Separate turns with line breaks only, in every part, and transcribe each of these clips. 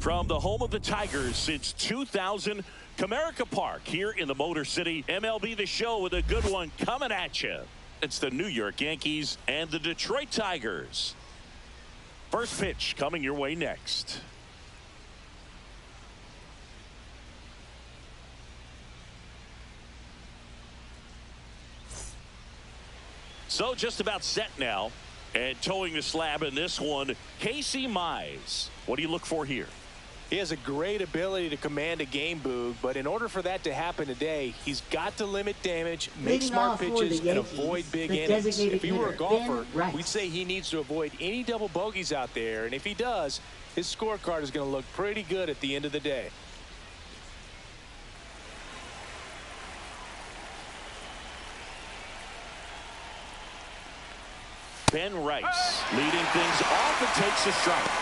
From the home of the Tigers since 2000, Comerica Park here in the Motor City. MLB The Show with a good one coming at you. It's the New York Yankees and the Detroit Tigers. First pitch coming your way next. So just about set now. And towing the slab in this one, Casey Mize. What do you look for here?
He has a great ability to command a game, Boog, but in order for that to happen today, he's got to limit damage, make smart pitches, and avoid big innings. If he were a golfer, we'd say he needs to avoid any double bogeys out there, and if he does, his scorecard is going to look pretty good at the end of the day.
Ben Rice leading things off and takes a strike.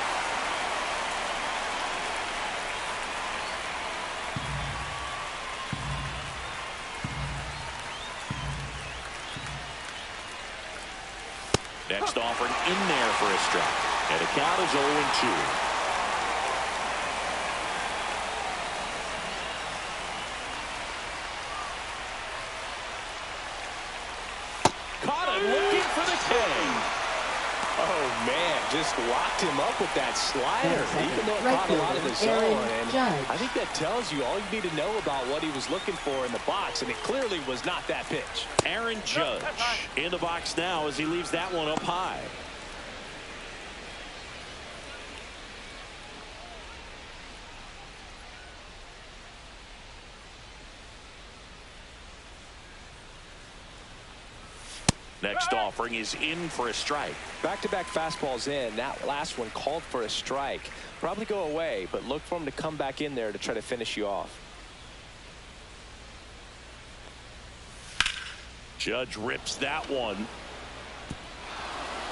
Next offering in there for a strike. And the count is 0-2. Caught him looking for the K.
Oh, man, just locked him up with that slider, even though it caught a lot of the zone. And I think that tells you all you need to know about what he was looking for in the box, and it clearly was not that pitch.
Aaron Judge in the box now as he leaves that one up high. Next offering is in for a strike.
Back-to-back fastballs in. That last one called for a strike. Probably go away, but look for him to come back in there to try to finish you off.
Judge rips that one.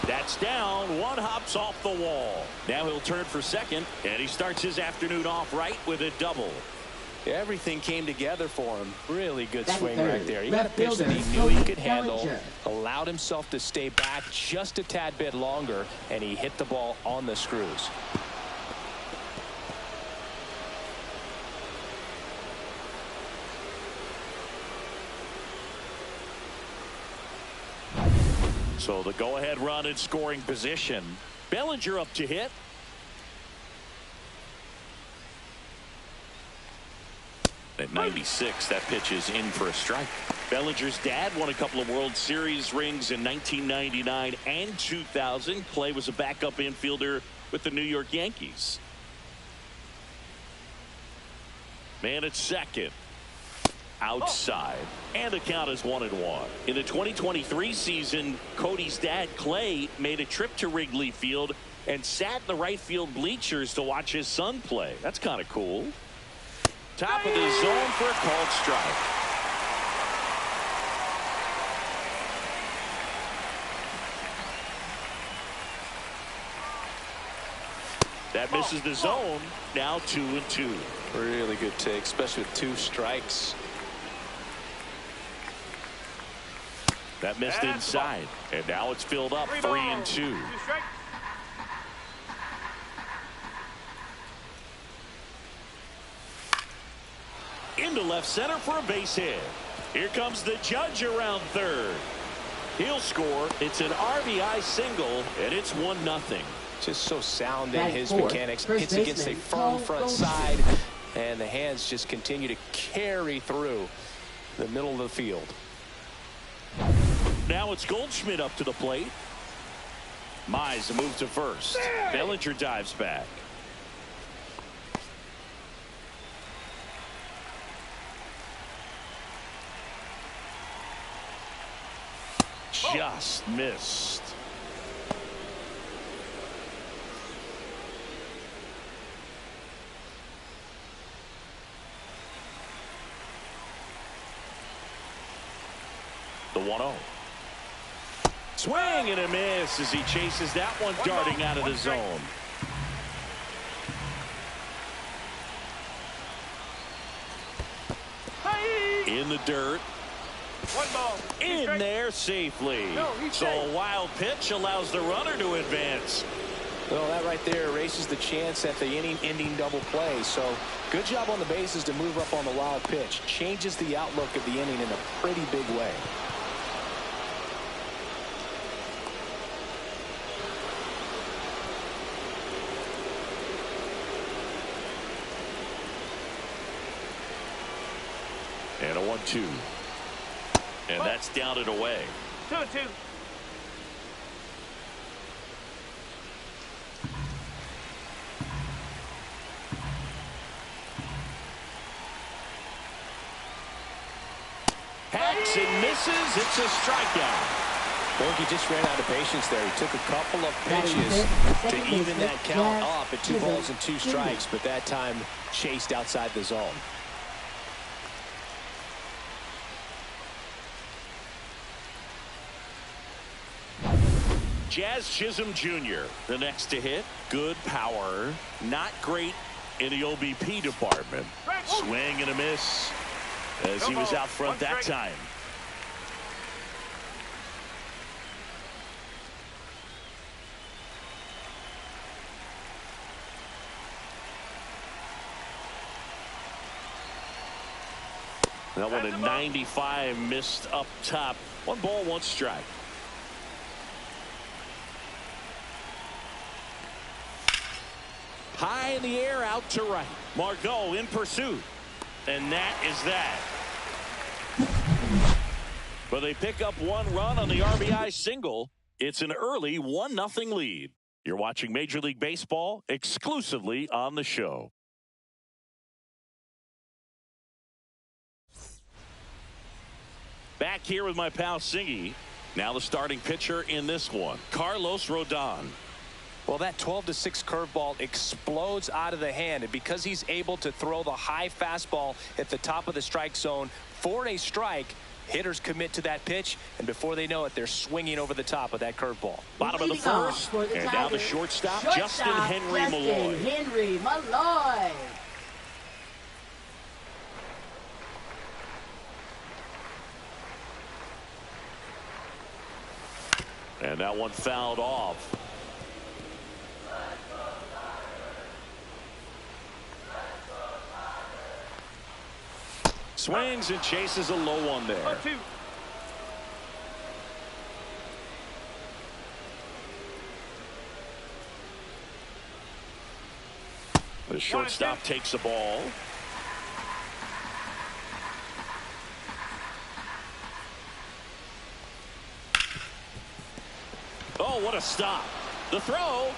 That's down. One hops off the wall. Now he'll turn for second, and he starts his afternoon off right with a double.
Everything came together for him. Really good swing right there. He got a pitch that he knew he could handle, allowed himself to stay back just a tad bit longer, and he hit the ball on the screws.
So the go-ahead run in scoring position. Bellinger up to hit. At 96, that pitch is in for a strike. Bellinger's dad won a couple of World Series rings in 1999 and 2000. Clay was a backup infielder with the New York Yankees. Man at second. Outside. And the count is 1-1. In the 2023 season, Cody's dad, Clay, made a trip to Wrigley Field and sat in the right field bleachers to watch his son play. That's kind of cool. Top of the zone for a called strike. That misses the zone. Now 2-2.
Really good take, especially with 2 strikes.
That missed inside. And now it's filled up 3-2. Into left center for a base hit. Here comes the Judge around third. He'll score. It's an RBI single, and it's 1-0.
Just so sound in his mechanics. Hits against a firm front side, and the hands just continue to carry through the middle of the field.
Now it's Goldschmidt up to the plate. Mize moves to first. Bellinger dives back. Just missed. The 1-0. Swing and a miss as he chases that one darting out of the zone. In the dirt. In there safely. So a wild pitch allows the runner to advance.
Well, that right there erases the chance at the inning-ending double play. So good job on the bases to move up on the wild pitch. Changes the outlook of the inning in a pretty big way.
And a 1-2. And that's down and away.
2-2.
Hacks and misses. It's a strikeout.
Borky just ran out of patience there. He took a couple of pitches to even that count off at 2 balls and 2 strikes, but that time chased outside the zone.
Jazz Chisholm Jr., the next to hit. Good power. Not great in the OBP department. Swing and a miss as he was out front that time. That one at 95, missed up top. 1 ball, 1 strike. High in the air, out to right. Margot in pursuit. And that is that. But they pick up 1 run on the RBI single. It's an early 1-0 lead. You're watching Major League Baseball exclusively on the show. Back here with my pal Singy. Now the starting pitcher in this one, Carlos Rodon.
Well, that 12-6 curveball explodes out of the hand, and because he's able to throw the high fastball at the top of the strike zone for a strike, hitters commit to that pitch, and before they know it, they're swinging over the top of that curveball.
Bottom of the first, and now the shortstop, Justin Henry Malloy. And that one fouled off. Swings and chases a low one there.
2.
The shortstop takes the ball. Oh, what a stop. The throw.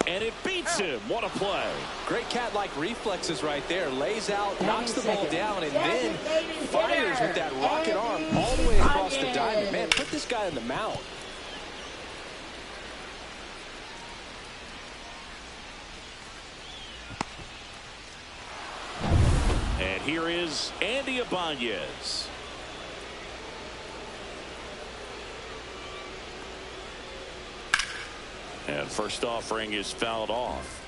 And it beats him. What a play.
Great cat-like reflexes right there. Lays out, knocks the ball down, and then fires with that rocket arm all the way across the diamond. Man, put this guy on the mound.
And here is Andy Ibanez. And first offering is fouled off.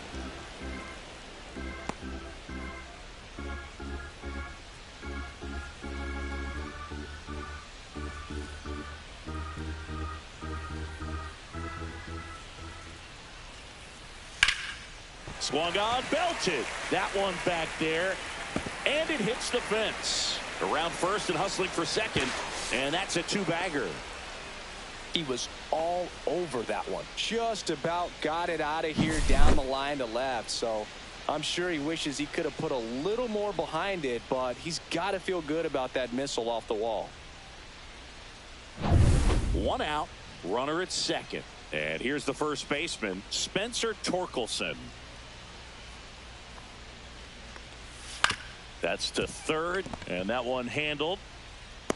Swung on, belted. That one back there. And it hits the fence. Around first and hustling for second. And that's a 2-bagger.
He was all over that one. Just about got it out of here down the line to left. So I'm sure he wishes he could have put a little more behind it, but he's got to feel good about that missile off the wall.
1 out, runner at second. And here's the first baseman, Spencer Torkelson. That's to third, and that one handled.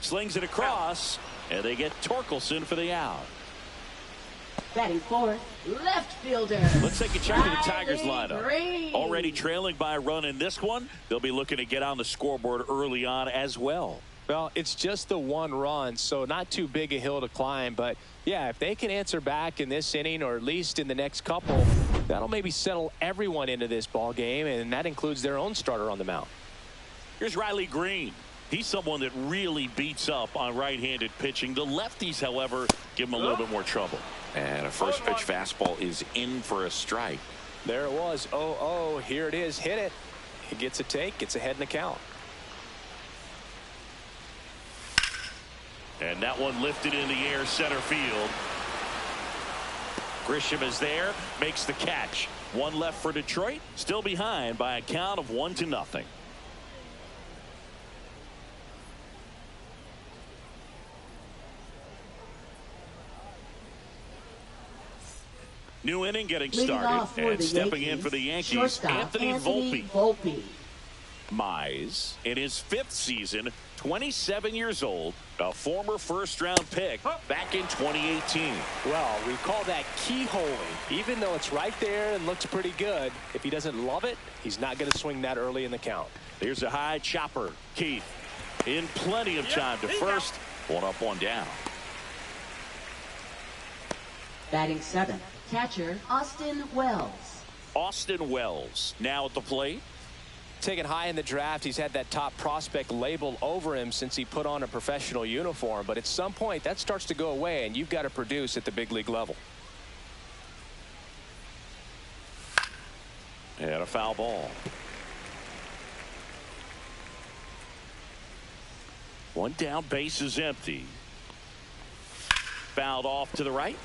Slings it across, and they get Torkelson for the out.
Batting fourth, left fielder.
Let's take a check of the Tigers lineup. Already trailing by a run in this one. They'll be looking to get on the scoreboard early on as well.
Well, it's just the 1 run, so not too big a hill to climb. But, yeah, if they can answer back in this inning or at least in the next couple, that'll maybe settle everyone into this ball game, and that includes their own starter on the mound.
Here's Riley Green. He's someone that really beats up on right-handed pitching. The lefties, however, give him a little bit more trouble.
And a first pitch fastball is in for a strike.
There it was. 0-0. Here it is. Hit it. He gets a take. Gets ahead in the count.
And that one lifted in the air center field. Grisham is there. Makes the catch. One left for Detroit. Still behind by a count of 1-0. New inning getting started, and stepping in for the Yankees, Anthony Volpe. Mize, in his 5th season, 27 years old, a former first-round pick back in 2018.
Well, we call that keyholing. Even though it's right there and looks pretty good, if he doesn't love it, he's not going to swing that early in the count.
Here's a high chopper. Keith in plenty of time to first. One up, one down.
Batting 7th, catcher Austin Wells.
Austin Wells now at the plate.
Taken high in the draft, he's had that top prospect label over him since he put on a professional uniform. But at some point, that starts to go away, and you've got to produce at the big league level.
And a foul ball. One down, base is empty. Fouled off to the right.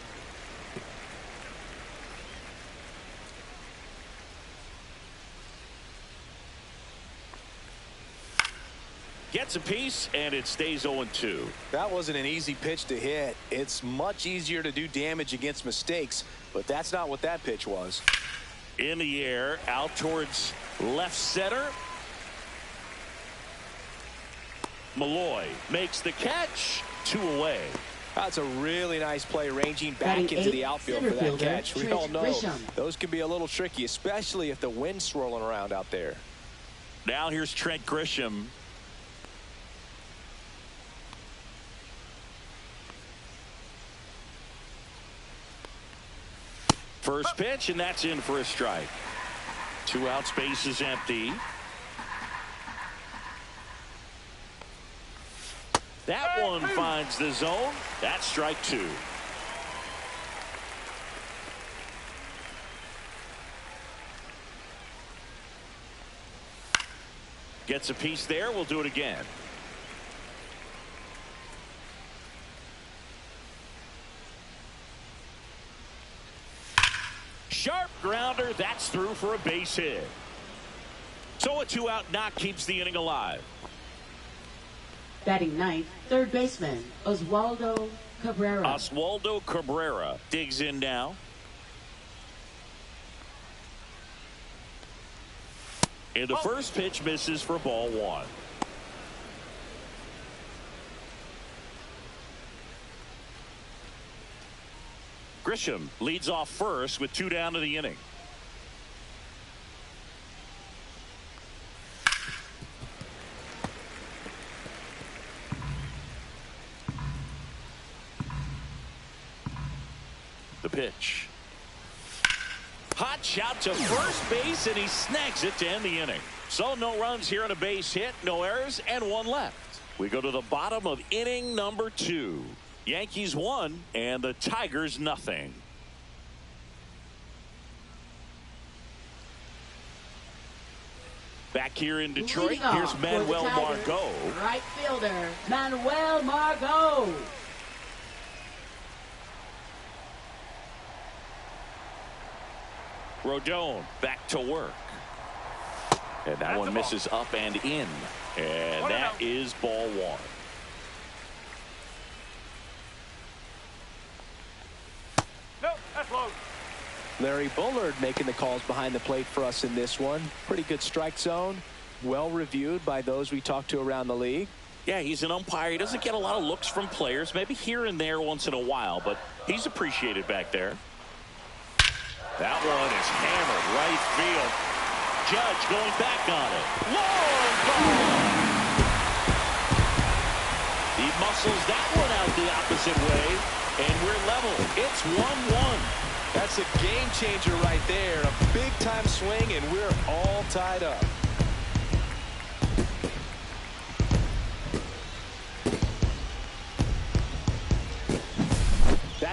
Gets a piece, and it stays 0-2.
That wasn't an easy pitch to hit. It's much easier to do damage against mistakes, but that's not what that pitch was.
In the air, out towards left center. Malloy makes the catch. 2 away.
That's a really nice play, ranging back into the outfield for that catch. We all know those can be a little tricky, especially if the wind's swirling around out there.
Now here's Trent Grisham. First pitch, and that's in for a strike. 2 outs, base is empty. That one finds the zone. That's strike 2. Gets a piece there. We'll do it again. Sharp grounder. That's through for a base hit. So a 2-out knock keeps the inning alive.
Batting 9th, third baseman Oswaldo Cabrera.
Oswaldo Cabrera digs in now. And the first pitch misses for ball 1. Grisham leads off first with 2 down to the inning. The pitch. Hot shot to first base, and he snags it to end the inning. So no runs here on a base hit, no errors, and 1 left. We go to the bottom of inning number 2. Yankees 1 and the Tigers nothing. Back here in Detroit, here's Manuel Margot.
Right fielder, Manuel Margot.
Rodon back to work. And that one misses up and in. And that is ball 1.
No, that's low. Larry Bullard making the calls behind the plate for us in this one. Pretty good strike zone. Well reviewed by those we talked to around the league.
Yeah, he's an umpire. He doesn't get a lot of looks from players, maybe here and there once in a while, but he's appreciated back there. That one is hammered right field. Judge going back on it. Long ball. He muscles that one out the opposite way, and we're level. It's 1-1.
That's a game changer right there. A big time swing, and we're all tied up.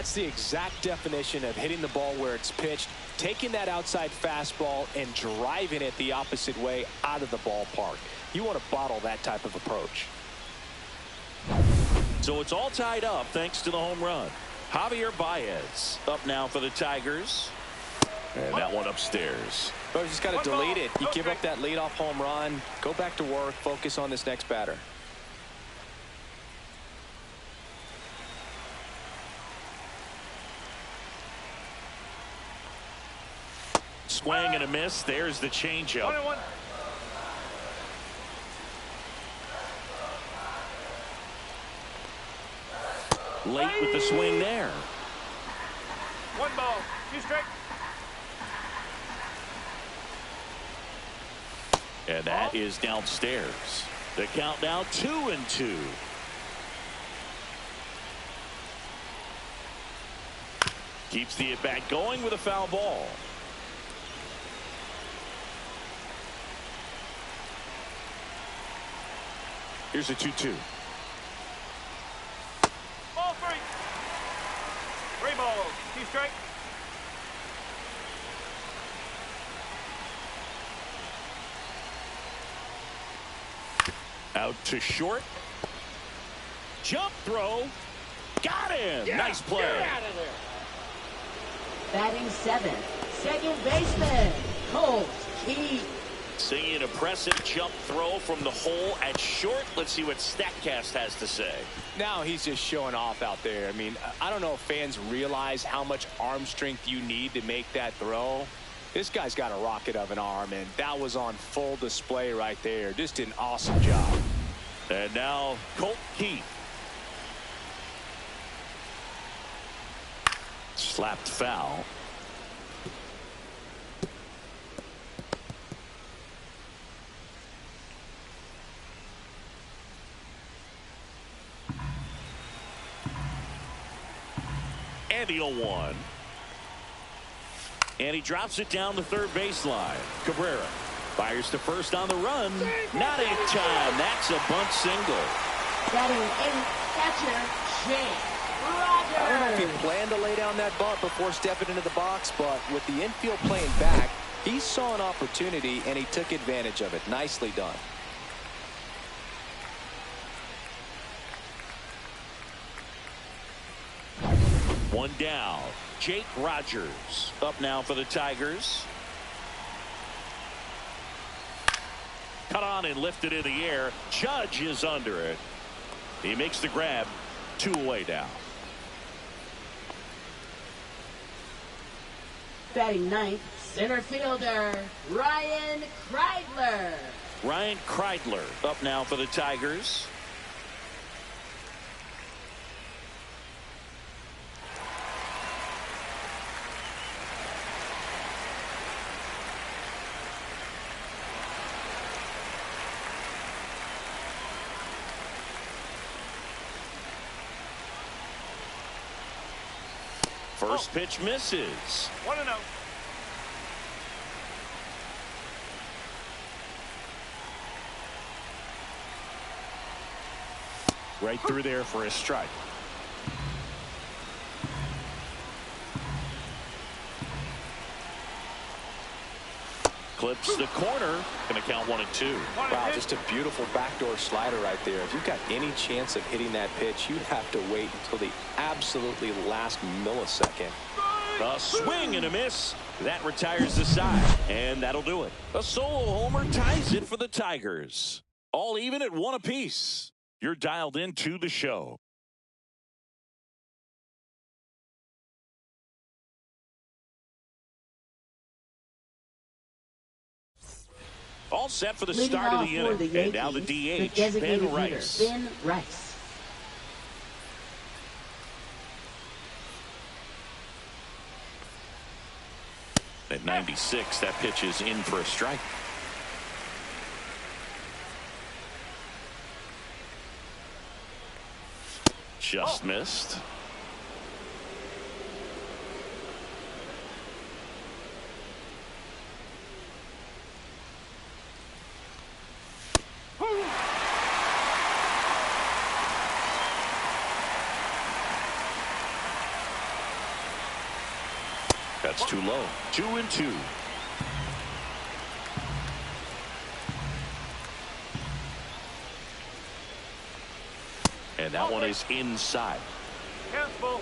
That's the exact definition of hitting the ball where it's pitched, taking that outside fastball and driving it the opposite way out of the ballpark. You want to bottle that type of approach.
So it's all tied up thanks to the home run. Javier Baez up now for the Tigers. And that one upstairs.
But you just got to delete it. You give up that leadoff home run, go back to work, focus on this next batter.
Swing and a miss. There's the changeup. Late with the swing there.
1 ball, 2 strikes.
And that is downstairs. The count now 2-2. Keeps the at-bat going with a foul ball. Here's a 2-2.
Ball 3. 3 balls, 2 strikes.
Out to short. Jump throw. Got him.
Yeah,
nice play.
Get out of there.
Batting 7th, second baseman, Colt Keith.
Seeing an impressive jump throw from the hole at short. Let's see what StatCast has to say.
Now he's just showing off out there. I mean, I don't know if fans realize how much arm strength you need to make that throw. This guy's got a rocket of an arm, and that was on full display right there. Just an awesome job.
And now Colt Keith. Slapped foul. And the 0-1. And he drops it down the third baseline. Cabrera fires to first on the run. Not in time. That's a bunt single.
Batting 8th, catcher, Jake Rogers.
I don't know if he planned to lay down that bunt before stepping into the box, but with the infield playing back, he saw an opportunity and he took advantage of it. Nicely done.
One down. Jake Rogers up now for the Tigers. Cut on and lifted in the air. Judge is under it. He makes the grab. 2 away now.
Batting 9th, center fielder, Ryan Kreidler.
Ryan Kreidler up now for the Tigers. First pitch misses.
1-0.
Right through there for a strike. Clips the corner. Gonna count 1-2.
Wow, just a beautiful backdoor slider right there. If you've got any chance of hitting that pitch, you have to wait until the absolutely last millisecond.
A swing and a miss. That retires the side, and that'll do it. A solo homer ties it for the Tigers. All even at 1 apiece. You're dialed into the show. All set for the start of the inning. And now the DH, Ben Rice.
Ben Rice.
At 96, that pitch is in for a strike. Just missed. That's too low. 2-2. And that one is inside.
Careful.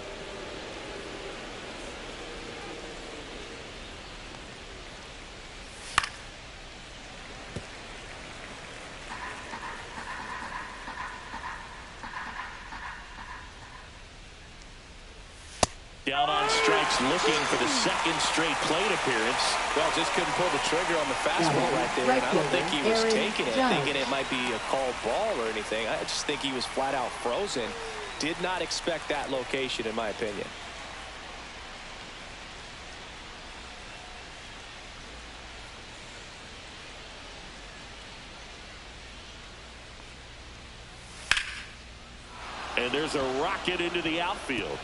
Down on strikes, looking for the second straight plate appearance.
Well, just couldn't pull the trigger on the fastball right there. And I don't think he was taking it, thinking it might be a called ball or anything. I just think he was flat out frozen. Did not expect that location, in my opinion.
And there's a rocket into the outfield.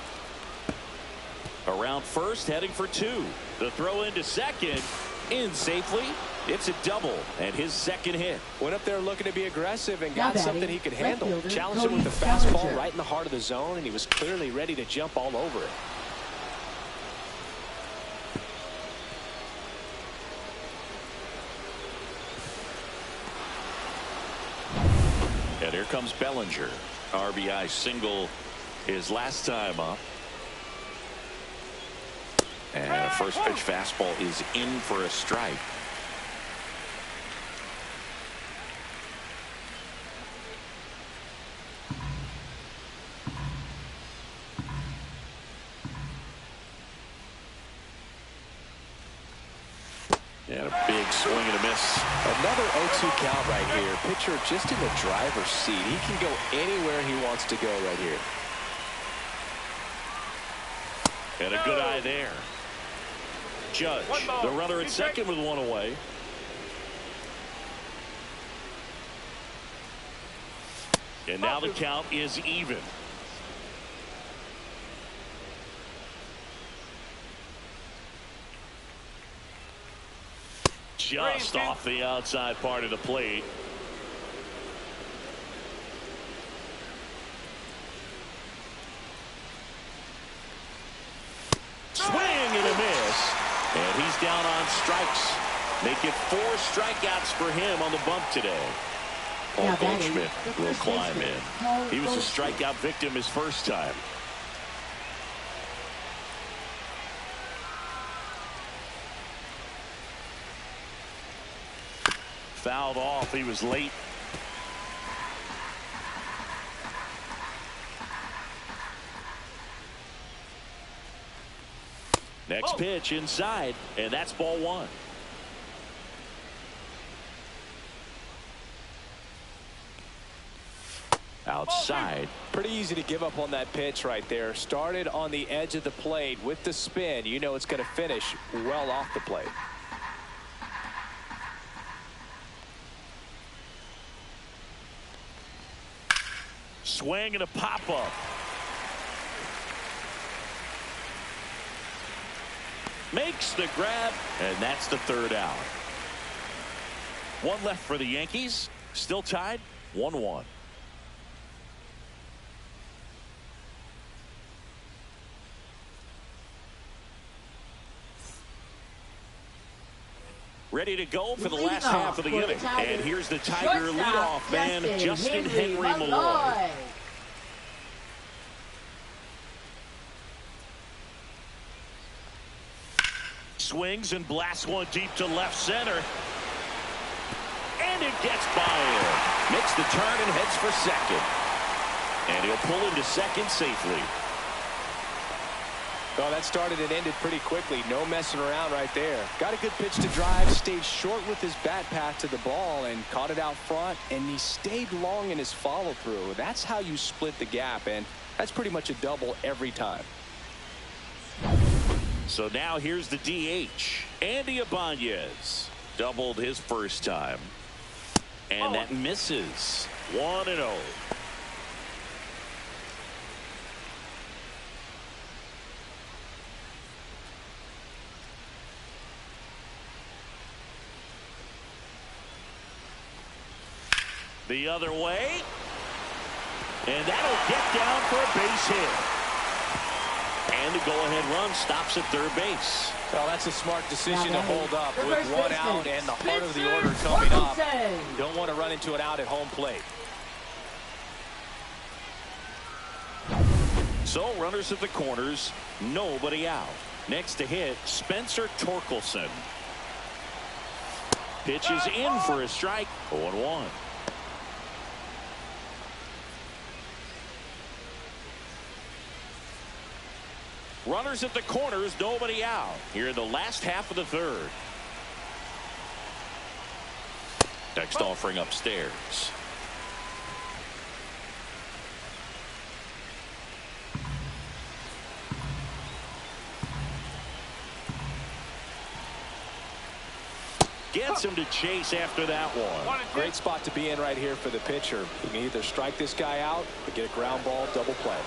Around first, heading for 2. The throw into second, in safely. It's a double, and his second hit.
Went up there looking to be aggressive and got something he could handle. Challenged him with the fastball right in the heart of the zone, and he was clearly ready to jump all over it.
And here comes Bellinger. RBI single his last time up. And a first pitch fastball is in for a strike. And a big swing and a miss.
Another 0-2 count right here. Pitcher just in the driver's seat. He can go anywhere he wants to go right here.
And a good eye there. Judge, the runner at second with one away. And now the count is even. Just off the outside part of the plate. Swing and a miss. And he's down on strikes. Make it 4 strikeouts for him on the bump today. Paul Goldschmidt will climb in. He was a strikeout victim his first time. Fouled off. He was late. Next pitch inside, and that's ball 1. Outside.
Pretty easy to give up on that pitch right there. Started on the edge of the plate with the spin. You know it's going to finish well off the plate.
Swing and a pop-up. Makes the grab, and that's the 3rd out. 1 left for the Yankees. Still tied 1-1. Ready to go for the last half of the inning. And here's the Tiger leadoff man, Justin Henry Malloy. Swings and blasts one deep to left center. And it gets by him. Makes the turn and heads for second. And he'll pull into second safely.
Oh, that started and ended pretty quickly. No messing around right there. Got a good pitch to drive, stayed short with his bat path to the ball and caught it out front, and he stayed long in his follow through. That's how you split the gap, and that's pretty much a double every time.
So now here's the DH. Andy Ibanez doubled his first time. And that misses. 1-0. The other way. And that'll get down for a base hit. And the go-ahead run stops at third base.
Well, that's a smart decision to hold up with one out and the heart of the order coming up. You don't want to run into an out at home plate.
So runners at the corners, nobody out. Next to hit, Spencer Torkelson. Pitches in for a strike. 0-1. Runners at the corners, nobody out. Here in the last half of the third. Next offering upstairs. Gets him to chase after that one.
Great spot to be in right here for the pitcher. You can either strike this guy out or get a ground ball double play.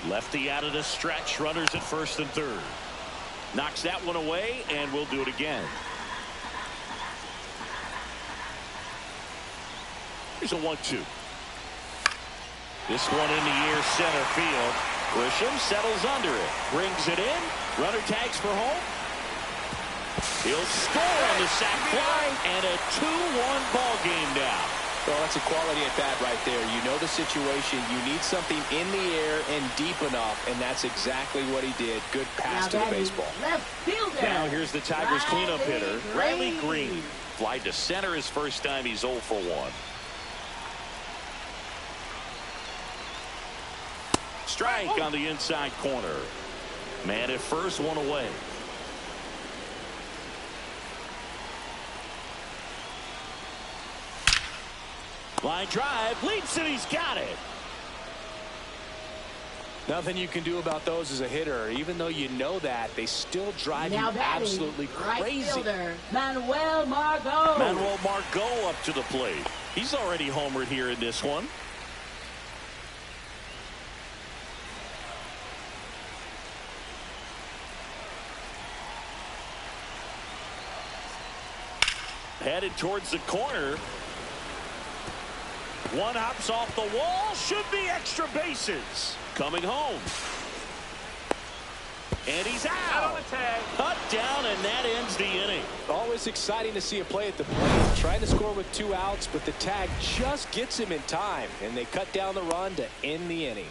Lefty out of the stretch. Runners at first and third. Knocks that one away, and we'll do it again. Here's a 1-2. This one in the air, center field. Grisham settles under it. Brings it in. Runner tags for home. He'll score on the sac fly, and a 2-1 ball game now.
Well, that's a quality at bat right there. You know the situation. You need something in the air and deep enough, and that's exactly what he did. Good pass to the baseball.
Left fielder.
Now here's the Tigers cleanup hitter, Riley Green. Fly to center his first time. He's 0 for 1. Strike on the inside corner. Man at first, one away. Line drive, leaps it, he's got it.
Nothing you can do about those as a hitter. Even though you know that, they still drive you absolutely crazy.
Right fielder, Manuel Margot.
Manuel Margot up to the plate. He's already homered here in this one. Headed towards the corner. One hops off the wall. Should be extra bases. Coming home. And he's out. Cut down, and that ends the inning.
Always exciting to see a play at the plate. Trying to score with 2 outs, but the tag just gets him in time, and they cut down the run to end the inning.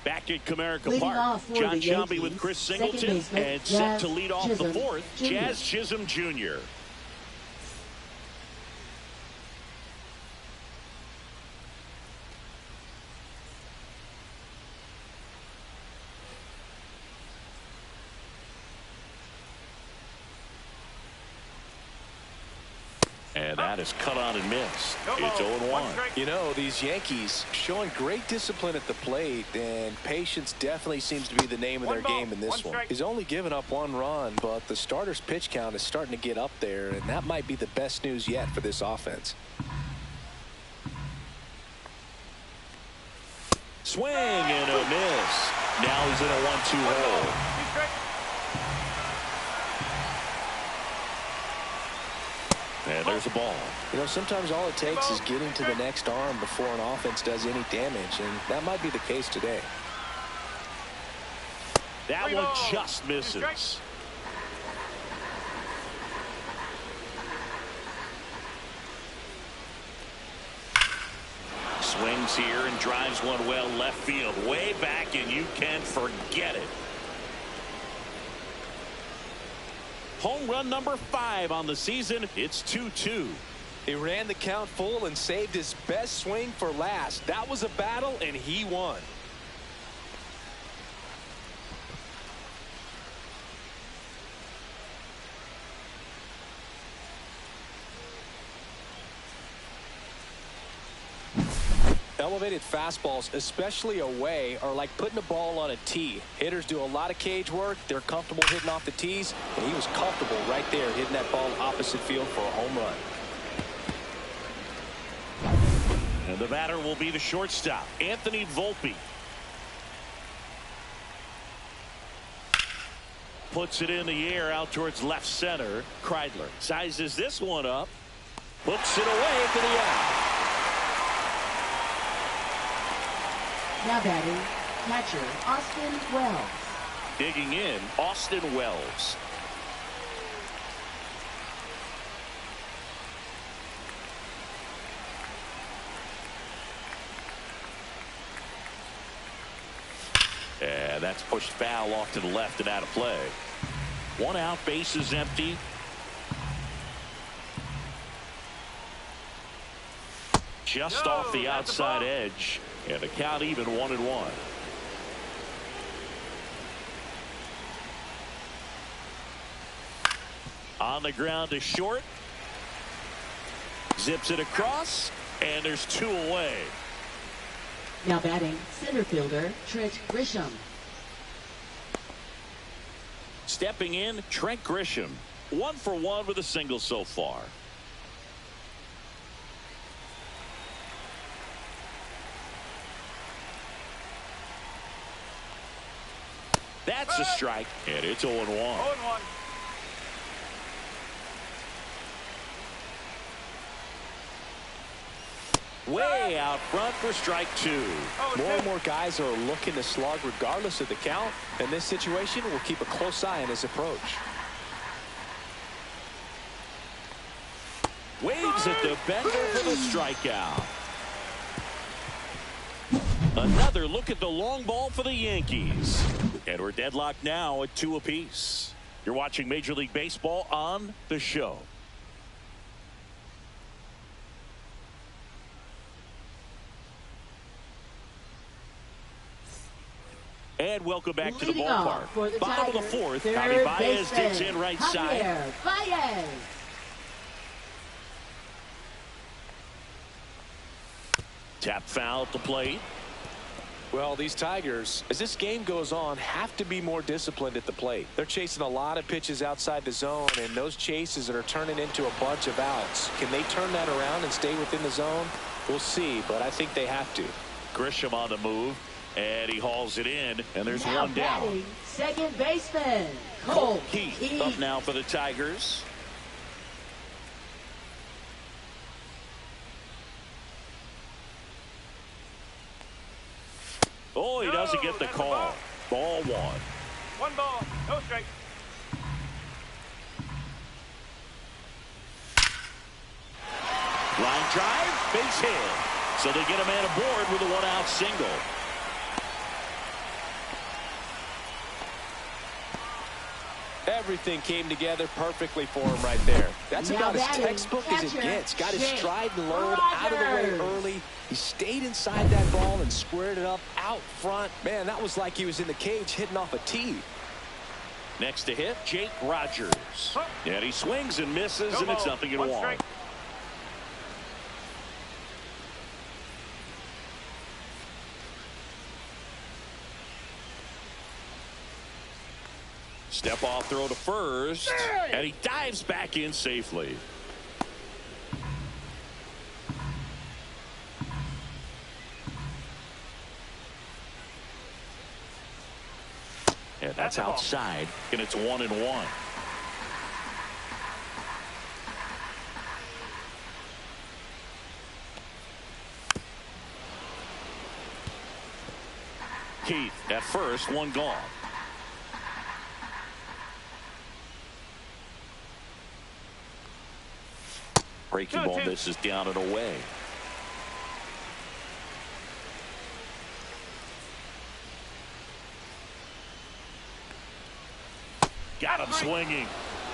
Back at Comerica Park, John Shelby with Chris Singleton, and set to lead off the fourth, Jazz Chisholm Jr. And that is cut on and missed. It's 0-1.
You know, these Yankees showing great discipline at the plate, and patience definitely seems to be the name of their game in this one. He's only given up 1 run, but the starter's pitch count is starting to get up there, and that might be the best news yet for this offense.
Swing and a miss. Now he's in a 1-2 hole. And there's a ball.
You know, sometimes all it takes is getting to the next arm before an offense does any damage, and that might be the case today.
That one just misses. Swings here and drives one well left field. Way back, and you can forget it. Home run number 5 on the season. It's 2-2.
He ran the count full and saved his best swing for last. That was a battle, and he won. Elevated fastballs, especially away, are like putting a ball on a tee. Hitters do a lot of cage work. They're comfortable hitting off the tees, and he was comfortable right there hitting that ball opposite field for a home run.
And the batter will be the shortstop, Anthony Volpe. puts it in the air out towards left center. Kreidler sizes this one up. Hooks it away for the out.
Now batting, catcher Austin Wells.
Digging in, Austin Wells. And that's pushed foul off to the left and out of play. 1 out, base is empty. Just off the outside edge. And the count even 1-1. On the ground to short. Zips it across. And there's 2 away.
Now batting, center fielder Trent Grisham.
Stepping in, Trent Grisham. 1 for 1 with a single so far. That's a strike, and it's 0-1.
0-1.
Way out front for strike 2.
More and more guys are looking to slug regardless of the count. In this situation, we'll keep a close eye on his approach.
Waves at the bender for the strikeout. Another look at the long ball for the Yankees. And we're deadlocked now at 2 apiece. You're watching Major League Baseball on The Show. And welcome back to the ballpark. Bottom of the 4th, Javi Baez digs in right side.
Baez.
Tap foul at the plate.
Well, these Tigers, as this game goes on, have to be more disciplined at the plate. They're chasing a lot of pitches outside the zone, and those chases are turning into a bunch of outs. Can they turn that around and stay within the zone? We'll see, but I think they have to.
Grisham on the move, and he hauls it in, and there's 1 down.
Second baseman,
Cole Keith up now for the Tigers. Oh, he doesn't get the call. Ball 1.
1 ball, no strike.
Line drive, base hit. So they get a man aboard with a 1-out single.
Everything came together perfectly for him right there. That's
now
about as textbook as it gets. Got his stride and load out of the way early. He stayed inside that ball and squared it up out front. Man, that was like he was in the cage hitting off a tee.
Next to hit, Jake Rogers. And he swings and misses, and it's 0-1. Step off throw to first, and he dives back in safely. And that's outside, and it's 1-1. Keith at first, 1 gone. Breaking ball misses down and away. Got him swinging.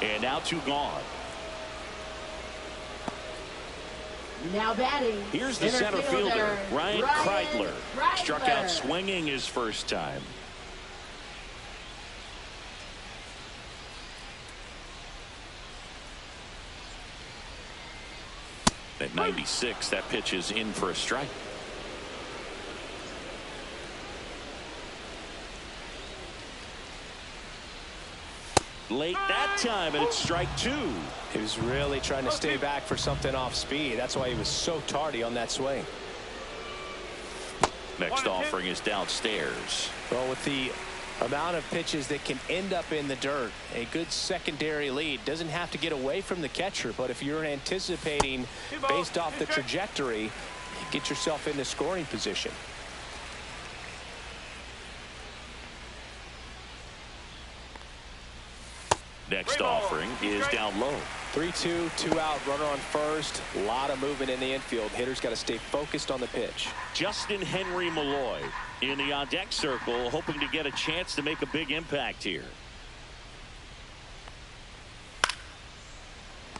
And now 2 gone.
Now batting.
Here's the center fielder, Ryan Kreidler. Struck out swinging his first time. At 96, that pitch is in for a strike. Late that time, and it's strike 2.
He was really trying to stay back for something off speed. That's why he was so tardy on that swing.
Next offering is downstairs.
Well, with the Amount of pitches that can end up in the dirt. A good secondary lead. Doesn't have to get away from the catcher, but if you're anticipating based off the trajectory, get yourself into scoring position.
Next offering is down low.
3-2, 2-out, runner on first. A lot of movement in the infield. Hitter's got to stay focused on the pitch.
Justin Henry Malloy in the on-deck circle, hoping to get a chance to make a big impact here.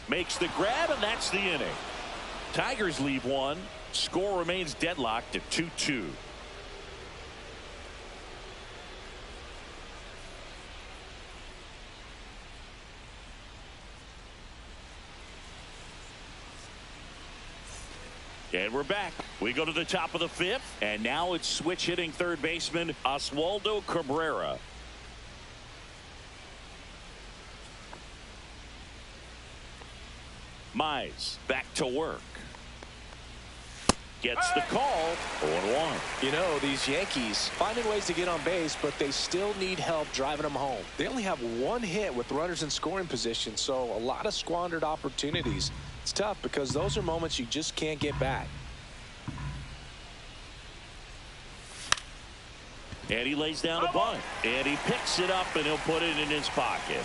Makes the grab, and that's the inning. Tigers leave one. Score remains deadlocked at 2-2. And we're back. We go to the top of the fifth, and now it's switch hitting third baseman Oswaldo Cabrera. Mize back to work. Gets the call. 0-1.
You know, these Yankees finding ways to get on base, but they still need help driving them home. They only have one hit with runners in scoring position, so a lot of squandered opportunities. It's tough because those are moments you just can't get back.
And he lays down a bunt. And he picks it up, and he'll put it in his pocket.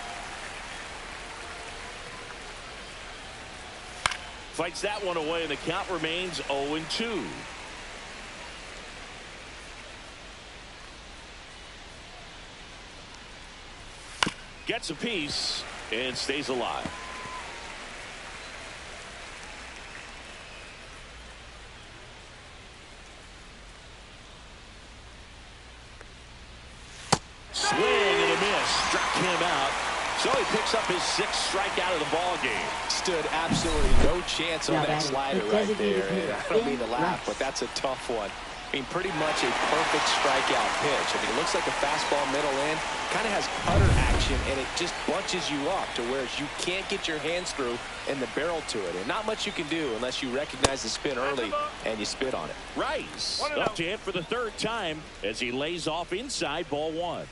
Fights that one away, and the count remains 0-2. Gets a piece and stays alive. Swing and a miss. Struck him out. So he picks up his sixth strikeout of the ball game.
Stood absolutely no chance on that slider right there. And I don't mean to laugh, but that's a tough one. I mean, pretty much a perfect strikeout pitch. I mean, it looks like a fastball middle in. Kind of has cutter action, and it just bunches you up to where you can't get your hands through and the barrel to it. And not much you can do unless you recognize the spin early and you spit on it.
Rice up to hit for the third time as he lays off inside, ball one.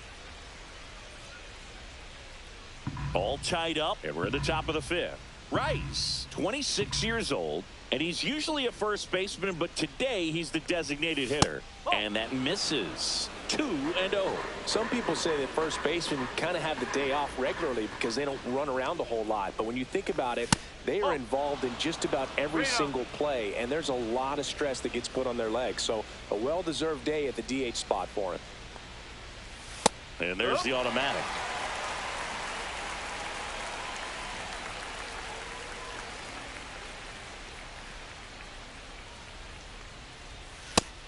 All tied up, and we're at the top of the fifth. Rice, 26 years old, and he's usually a first baseman, but today he's the designated hitter. And that misses. 2-0.
Some people say that first basemen kind of have the day off regularly because they don't run around a whole lot. But when you think about it, they are involved in just about every single play, and there's a lot of stress that gets put on their legs. So a well-deserved day at the DH spot for him.
And there's the automatic.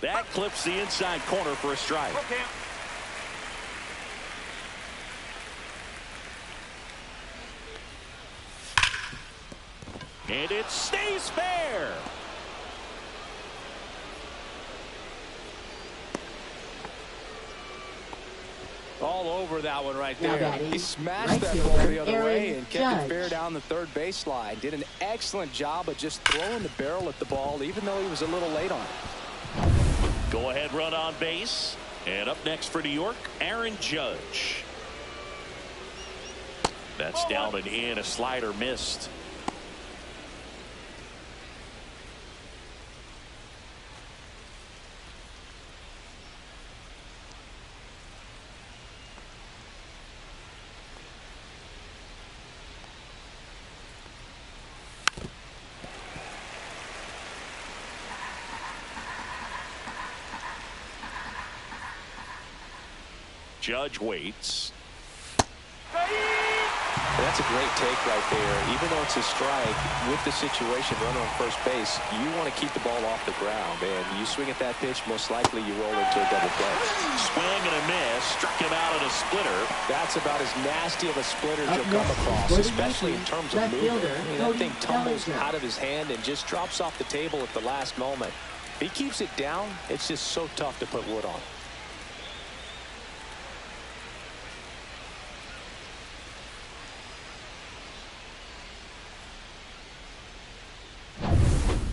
That clips the inside corner for a strike.
Okay.
And it stays fair.
All over that one right there.
Batting,
He smashed
right
that
fielder,
ball the other way
Aaron
and kept it
Judge.
fair down the third baseline. Did an excellent job of just throwing the barrel at the ball, even though he was a little late on it.
Go ahead run on base. And up next for New York, Aaron Judge. That's down and in. A slider missed. Judge waits.
That's a great take right there. Even though it's a strike, with the situation, runner on first base, you want to keep the ball off the ground. And you swing at that pitch, most likely you roll into a double play.
Swing and a miss. Struck him out at a splitter.
That's about as nasty of a splitter as you'll come
next,
across,
for the
especially in
Yankees,
terms of
left
movement.
fielder,
I mean, that thing
Cody
tumbles
Bellinger.
out of his hand and just drops off the table at the last moment. If he keeps it down, it's just so tough to put wood on.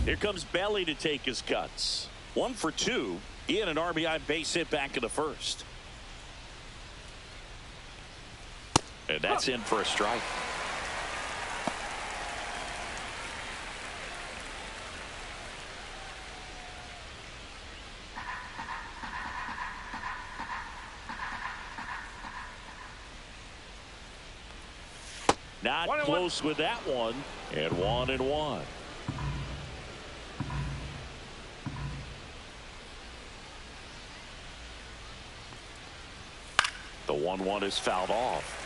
Here comes Belly to take his cuts. 1 for 2. He had an RBI base hit back in the first.
And that's in for a strike.
Not close with that one. And 1-1.
The 1-1 is fouled off.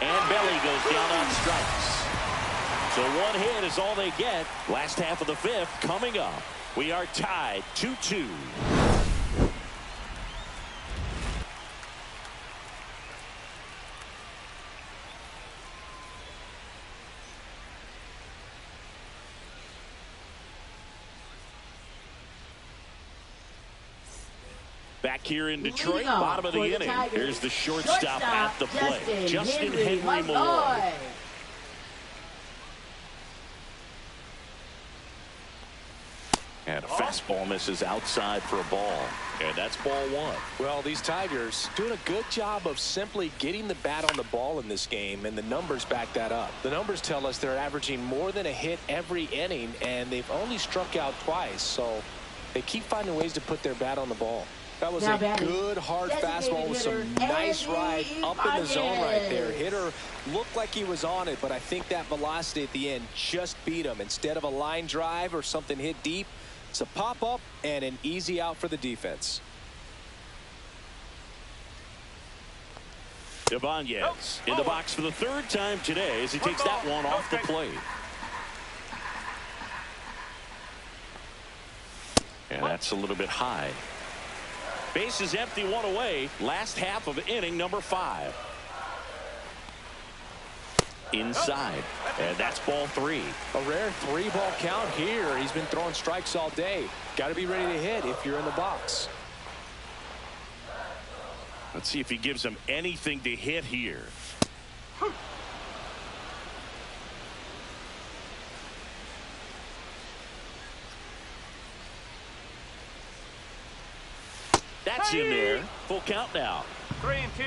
And Belly goes down on strikes. So one hit is all they get. Last half of the fifth coming up. We are tied 2-2. Back here in Detroit, bottom of the inning. Here's the shortstop at the plate. Justin Henry Malloy.
And a fastball misses outside for a ball.
And that's ball one.
Well, these Tigers doing a good job of simply getting the bat on the ball in this game, and the numbers back that up. The numbers tell us they're averaging more than a hit every inning, and they've only struck out twice, so they keep finding ways to put their bat on the ball. That was a good, hard fastball with some nice ride up in the zone right there. Hitter looked like he was on it, but I think that velocity at the end just beat him. Instead of a line drive or something hit deep, it's a pop-up and an easy out for the defense.
Ibanez in the box for the third time today as he takes that one off the plate.
And that's a little bit high.
Base is empty, one away. Last half of inning number 5. Inside. And that's ball 3.
A rare 3-ball count here. He's been throwing strikes all day. Got to be ready to hit if you're in the box.
Let's see if he gives him anything to hit here. That's in there. Full count now.
3-2.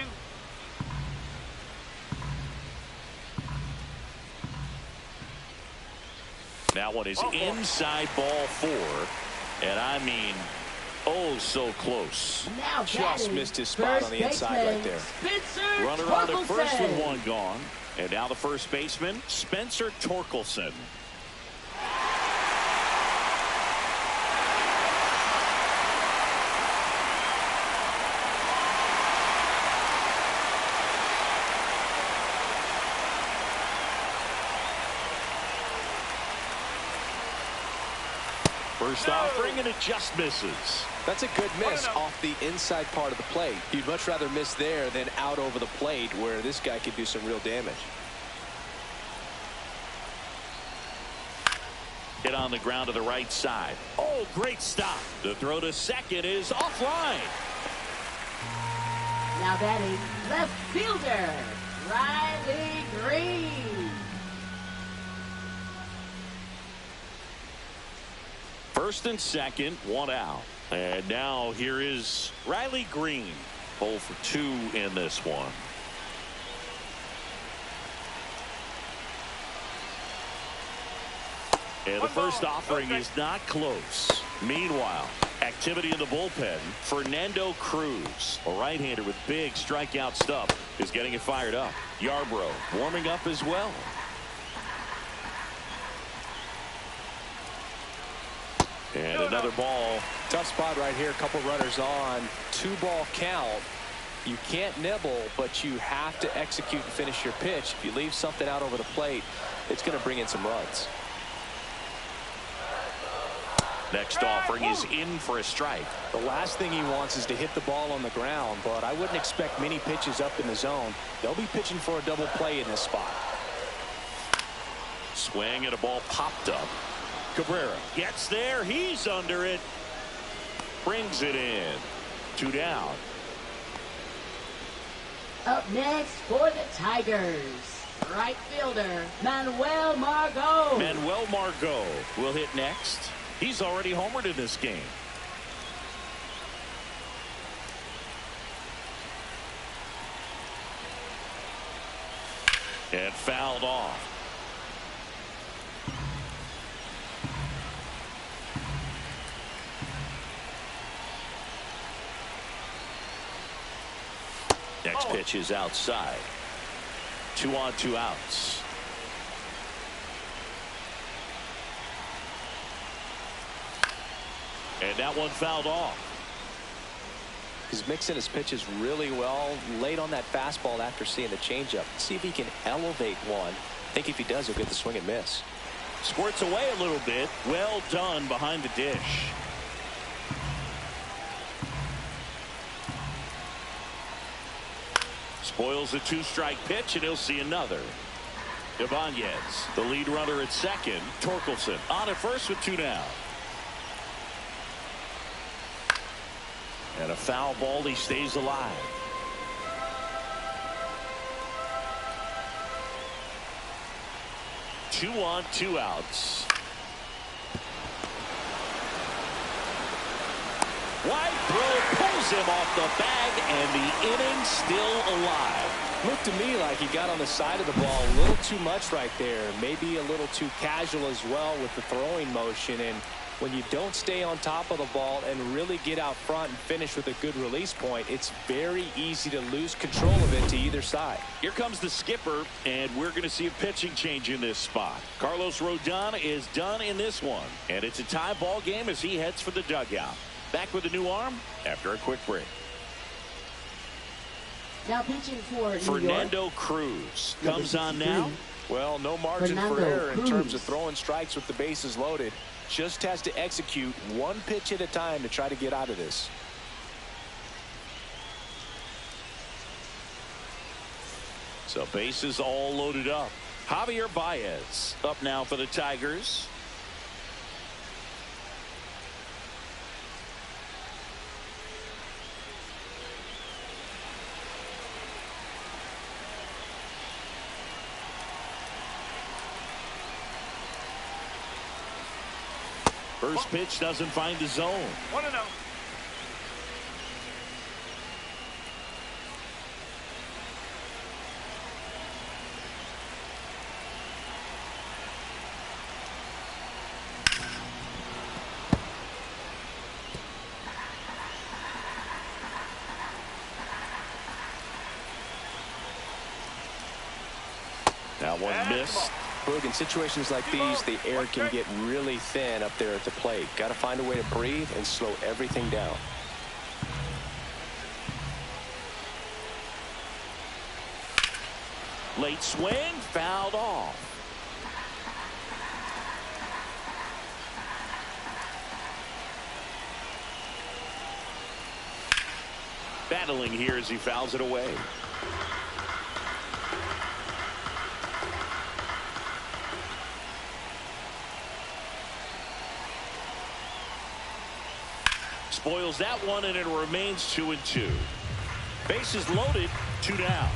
That one is inside ball 4. And I mean, oh, so close.
Now
just missed his spot on the inside right there.
Runner on at first with one gone. And now the first baseman, Spencer Torkelson. First offering, and it just misses.
That's a good miss off the inside part of the plate. You'd much rather miss there than out over the plate where this guy could do some real damage.
Hit on the ground to the right side. Oh, great stop. The throw to second is offline.
Now batting left fielder, Riley Green.
First and second, one out. And now here is Riley Green. 0 for 2 in this one. And the first offering is not close. Meanwhile, activity in the bullpen. Fernando Cruz, a right-hander with big strikeout stuff, is getting it fired up. Yarbrough warming up as well. And another ball.
Tough spot right here. A couple runners on. 2-ball count. You can't nibble, but you have to execute and finish your pitch. If you leave something out over the plate, it's going to bring in some runs.
Next offering is in for a strike.
The last thing he wants is to hit the ball on the ground, but I wouldn't expect many pitches up in the zone. They'll be pitching for a double play in this spot.
Swing and a ball popped up. Cabrera gets there. He's under it. Brings it in. 2 down.
Up next for the Tigers, right fielder Manuel Margot.
Manuel Margot will hit next. He's already homered in this game. And fouled off. Next pitch is outside. 2 on, 2 outs. And that one fouled off.
He's mixing his pitches really well. Late on that fastball after seeing the changeup. See if he can elevate one. I think if he does, he'll get the swing and miss.
Squirts away a little bit. Well done behind the dish. Spoils a 2-strike pitch, and he'll see another. Ibanez, the lead runner at second. Torkelson on at first with 2 down. And a foul ball. He stays alive. Two on, 2 outs. Wide throw pulls him off the bag, and the inning still alive.
Looked to me like he got on the side of the ball a little too much right there. Maybe a little too casual as well with the throwing motion. And when you don't stay on top of the ball and really get out front and finish with a good release point, it's very easy to lose control of it to either side.
Here comes the skipper, and we're going to see a pitching change in this spot. Carlos Rodon is done in this one, and it's a tie ball game as he heads for the dugout. Back with a new arm after a quick break.
Now pitching for
Fernando Cruz comes on now.
Well, no margin for error in terms of throwing strikes with the bases loaded. Just has to execute one pitch at a time to try to get out of this.
So bases all loaded up. Javier Baez up now for the Tigers. First pitch doesn't find the zone.
1-0.
That one missed.
Boog, in situations like these, the air can get really thin up there at the plate. Got to find a way to breathe and slow everything down.
Late swing, fouled off. Battling here as he fouls it away. Spoils that one, and it remains 2-2. Bases loaded, 2 down.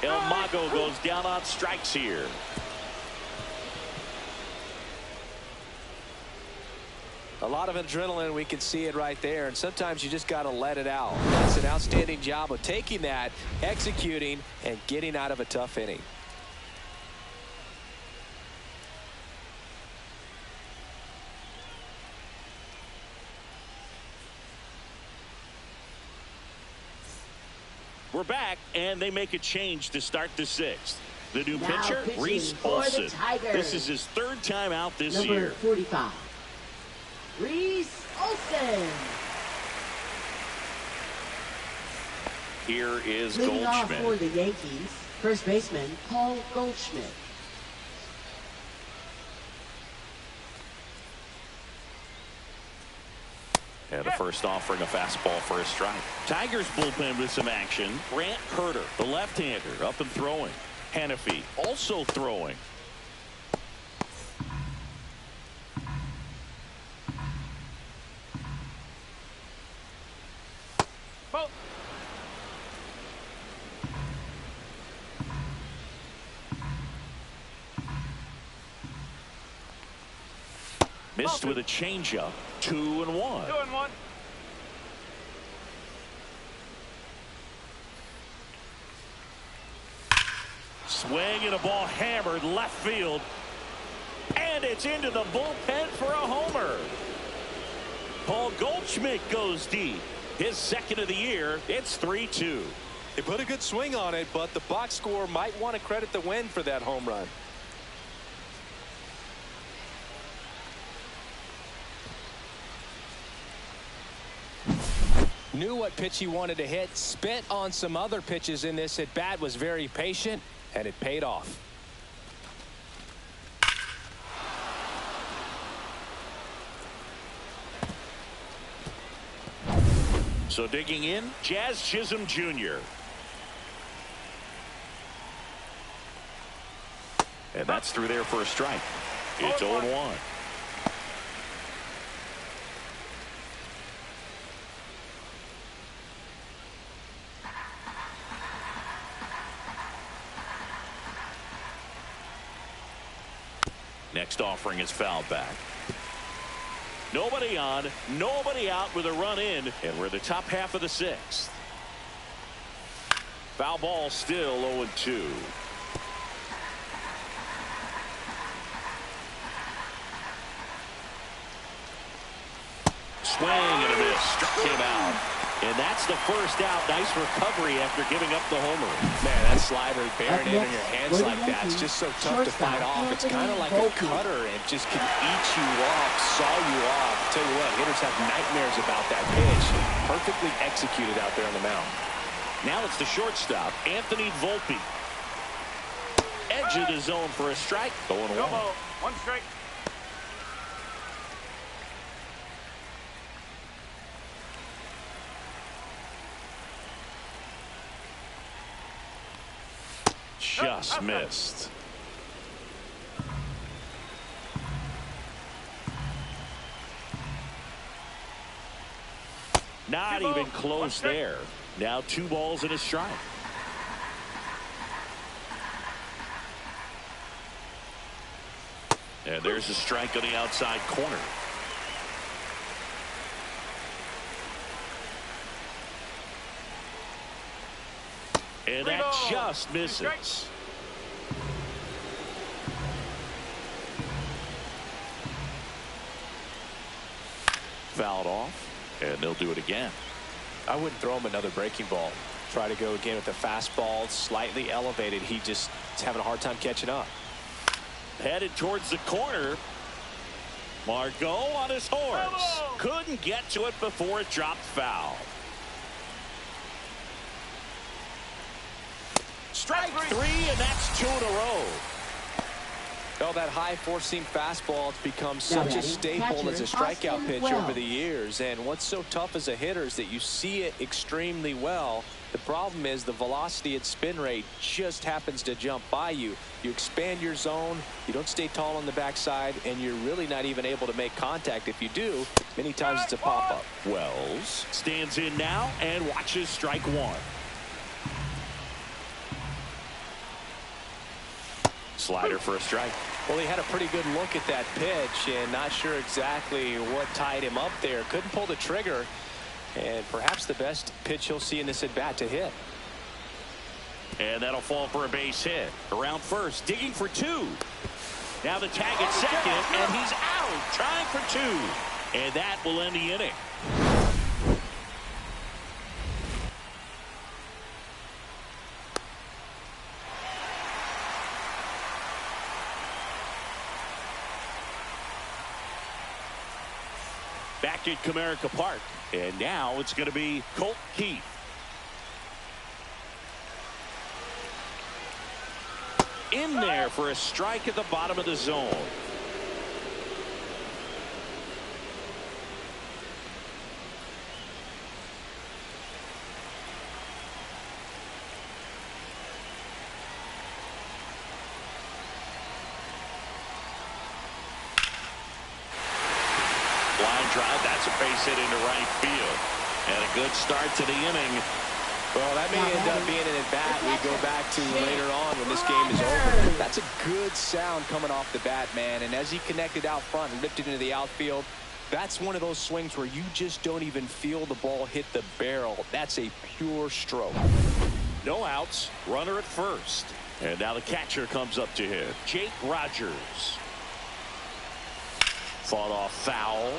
El Mago goes down on strikes here.
A lot of adrenaline, we can see it right there, and sometimes you just got to let it out. That's an outstanding job of taking that, executing, and getting out of a tough inning.
We're back, and they make a change to start the 6th. The new pitcher, Reese Olson. This is his 3rd time out this year.
Number 45, Reese Olson.
Here is
Leading off
Goldschmidt.
for the Yankees, first baseman Paul Goldschmidt.
And the first offering a fastball for a strike. Tigers bullpen with some action. Grant Herter, the left-hander, up and throwing. Hannafy also throwing. Missed with a changeup. 2-1.
2-1.
Swing and a ball hammered left field. And it's into the bullpen for a homer. Paul Goldschmidt goes deep. His second of the year. It's 3-2.
They put a good swing on it, but the box score might want to credit the win for that home run. Knew what pitch he wanted to hit, spit on some other pitches in this at bat, was very patient, and it paid off.
So digging in, Jazz Chisholm Jr. And that's through there for a strike. It's 0-1. Next offering is fouled back. Nobody on, nobody out with a run in, and we're the top half of the sixth. Foul ball still 0-2. Swing and a miss. Struck him out. And that's the first out. Nice recovery after giving up the homer.
Man, that slider buried in your hands like that. It's just so tough to fight off. It's kind of like a cutter. It just can eat you off, saw you off. Tell you what, hitters have nightmares about that pitch. Perfectly executed out there on the mound.
Now it's the shortstop, Anthony Volpe. Edge of the zone for a strike. 0-1.
One strike.
Just missed. Not even close there. Now 2 balls and a strike. And there's a strike on the outside corner. And that just misses. Fouled off, and they'll do it again.
I wouldn't throw him another breaking ball. Try to go again with the fastball, slightly elevated. He just is having a hard time catching up.
Headed towards the corner. Margot on his horse. Couldn't get to it before it dropped foul. Strike 3, and that's 2 in a row.
Well, that high four-seam fastball has become such a staple as a strikeout pitch over the years. And what's so tough as a hitter is that you see it extremely well. The problem is the velocity and spin rate just happens to jump by you. You expand your zone, you don't stay tall on the backside, and you're really not even able to make contact. If you do, many times it's a pop-up.
Wells stands in now and watches strike 1. Slider for a strike.
Well, he had a pretty good look at that pitch and not sure exactly what tied him up there. Couldn't pull the trigger, and perhaps the best pitch he'll see in this at bat to hit.
And that'll fall for a base hit. Around first, digging for 2. Now the tag at second, and he's out, trying for 2. And that will end the inning. Back at Comerica Park, and now it's going to be Colt Keith. In there for a strike at the bottom of the zone. Line drive, that's a base hit into right field. And a good start to the inning.
Well, that may end up being an at-bat we you go back to later on when this game is over. That's a good sound coming off the bat, man. And as he connected out front and ripped it into the outfield, that's one of those swings where you just don't even feel the ball hit the barrel. That's a pure stroke.
No outs, runner at first. And now the catcher comes up to him, Jake Rogers. Fought off foul.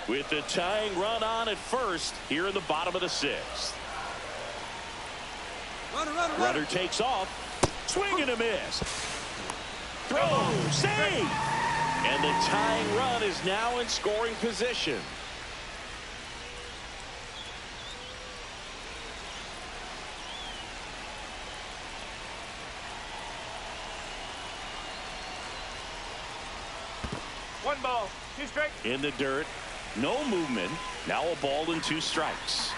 With the tying run on at first here in the bottom of the sixth. Runner takes off. Swing and a miss. Throw. Save. And the tying run is now in scoring position.
One ball, two strikes.
In the dirt. No movement. Now a ball and 2 strikes.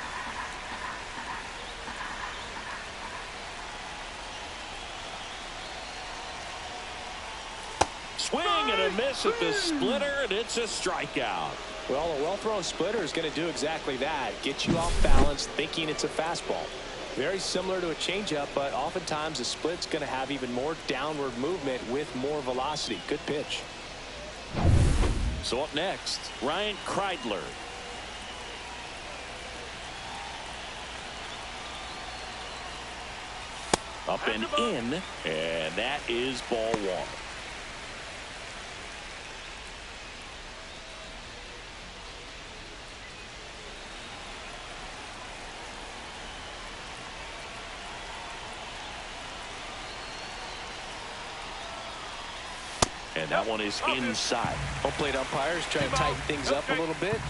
Swing and a miss at the splitter, and it's a strikeout.
Well, a well-thrown splitter is going to do exactly that. Get you off balance, thinking it's a fastball. Very similar to a changeup, but oftentimes a split's going to have even more downward movement with more velocity. Good pitch.
So up next, Ryan Kreidler. Up and in, and that is ball 1. And that one is inside.
Home plate umpires trying to tighten things up a little bit.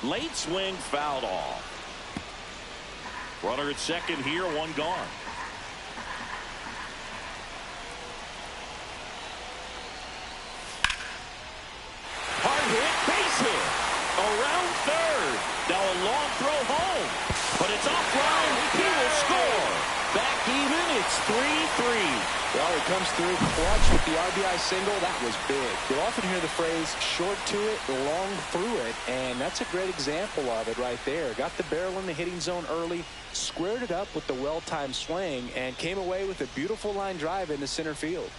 Late swing fouled off. Runner at second here, 1 gone. Hard hit, base hit. Around third. Now a long throw home. But it's offline. He will score. Back even. It's 3-3.
Well, he comes through clutch with the RBI single. That was big. You'll often hear the phrase short to it, long through it, and that's a great example of it right there. Got the barrel in the hitting zone early, squared it up with the well-timed swing, and came away with a beautiful line drive into center field.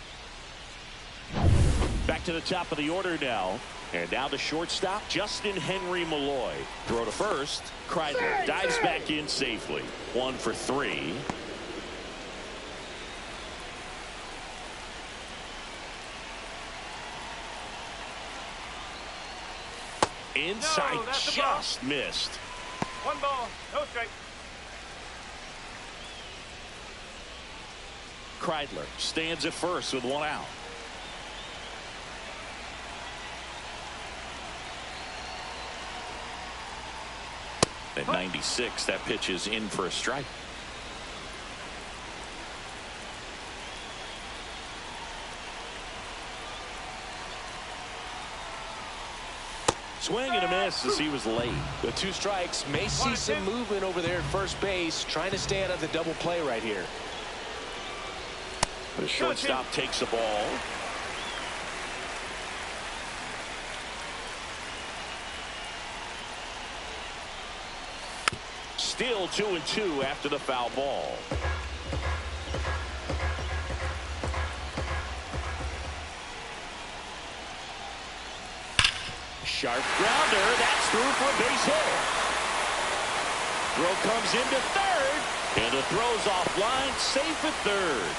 Back to the top of the order now. And now the shortstop, Justin Henry Malloy. Throw to first. Kreidler dives back in safely. 1 for 3. Inside,
No, that's the
just
ball.
missed.
1 ball, no strike.
Kreidler stands at first with 1 out. At 96, that pitch is in for a strike. Swing and a miss as he was late.
The 2 strikes may see some movement over there at first base, trying to stay out of the double play right here.
The shortstop takes the ball. Still 2-2 after the foul ball. Sharp grounder. That's through for a base hit. Throw comes into third. And the throw's offline. Safe at third.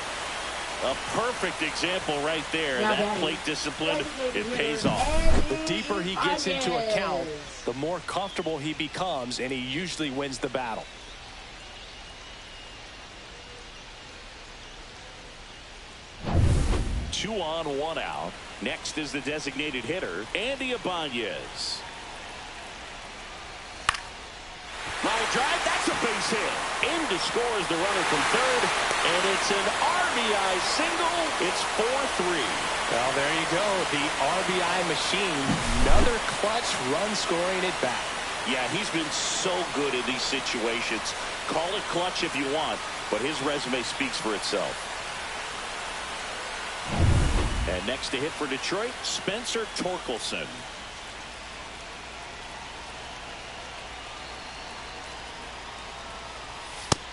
A perfect example right there. That plate discipline, it pays off.
The deeper he gets into a count, the more comfortable he becomes, and he usually wins the battle.
Two on, 1 out. Next is the designated hitter, Andy Ibanez. Line drive, that's a base hit. In to score is the runner from third, and it's an RBI single. It's 4-3.
Well, there you go. The RBI machine. Another clutch run scoring at bat.
Yeah, he's been so good in these situations. Call it clutch if you want, but his resume speaks for itself. And next to hit for Detroit, Spencer Torkelson.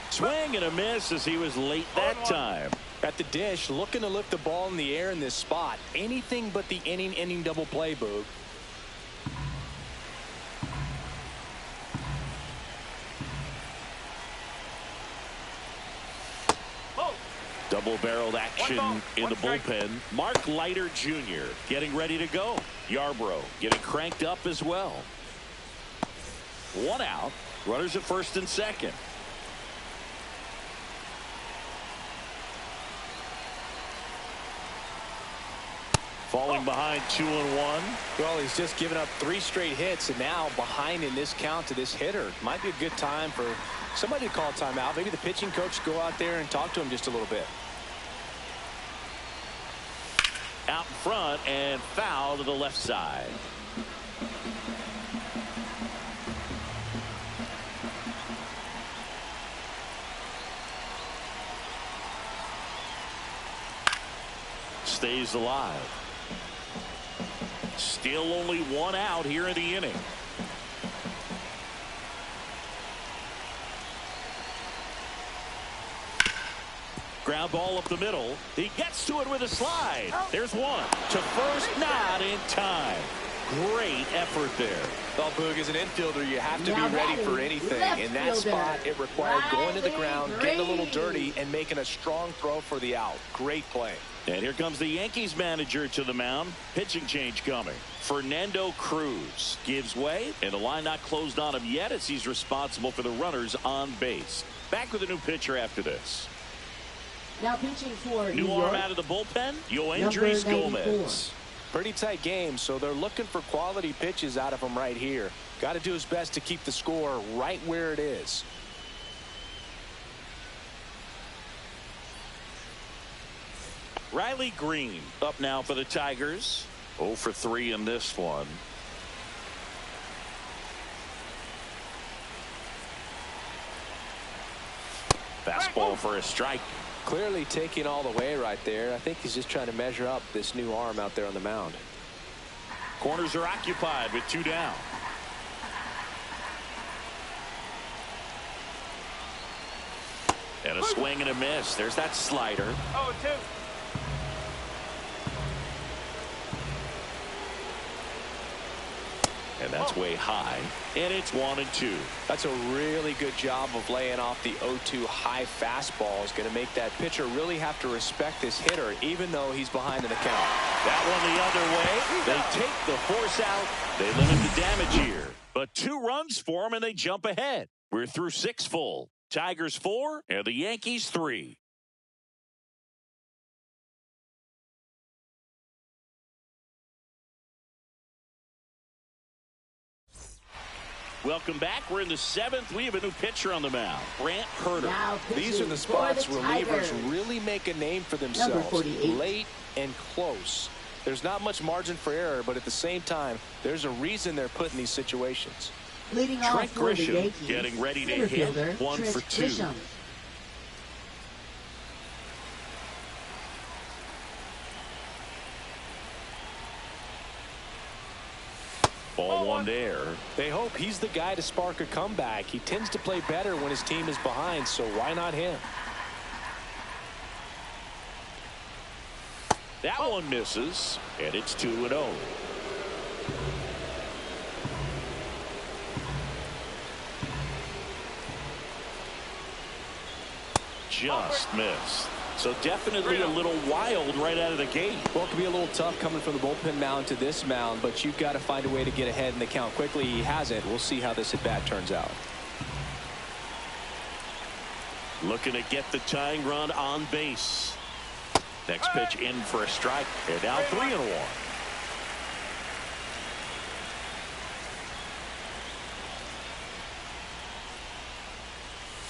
Swing and a miss as he was late that time.
At the dish, looking to lift the ball in the air in this spot. Anything but the inning double play, Boog.
Double-barreled action in the bullpen. Mark Leiter Jr. getting ready to go. Yarbrough getting cranked up as well. One out. Runners at first and second. Falling behind 2-1.
Well, he's just given up 3 straight hits, and now behind in this count to this hitter. Might be a good time for somebody to call timeout. Maybe the pitching coach go out there and talk to him just a little bit.
Out in front and foul to the left side. Stays alive. Still only 1 out here in the inning. Ground ball up the middle. He gets to it with a slide. There's one. To first, not in time. Great effort there.
Well, Boog, as an infielder, you have to be ready for anything. In that spot, it required going to the ground, getting a little dirty, and making a strong throw for the out. Great play.
And here comes the Yankees manager to the mound. Pitching change coming. Fernando Cruz gives way, and the line not closed on him yet as he's responsible for the runners on base. Back with a new pitcher after this.
Now pitching for
New arm out of the bullpen, Yoendrys Gomez.
Pretty tight game, so they're looking for quality pitches out of him right here. Got to do his best to keep the score right where it is.
Riley Green up now for the Tigers. 0 for 3 in this one. Fastball for a strike.
Clearly taking all the way right there. I think he's just trying to measure up this new arm out there on the mound.
Corners are occupied with 2 down. And a swing and a miss. There's that slider.
0-2.
And that's way high. And it's 1-2.
That's a really good job of laying off the 0-2 high fastball. Is going to make that pitcher really have to respect this hitter, even though he's behind in the count.
That one the other way. They take the force out. They limit the damage here. But 2 runs for them, and they jump ahead. We're through 6 full. Tigers 4 and the Yankees 3. Welcome back. We're in the 7th. We have a new pitcher on the mound, Brant Herter.
These are the spots relievers really make a name for themselves. Late and close. There's not much margin for error, but at the same time, there's a reason they're put in these situations.
Trent Grisham getting ready to hit. 1 for 2. Ball 1 there.
They hope he's the guy to spark a comeback. He tends to play better when his team is behind, so why not him?
That one misses, and it's 2-0. Just missed. So definitely a little wild right out of the gate.
Well, it could be a little tough coming from the bullpen mound to this mound, but you've got to find a way to get ahead in the count quickly. He hasn't. We'll see how this at-bat turns out.
Looking to get the tying run on base. Next pitch in for a strike. They're now 3-1.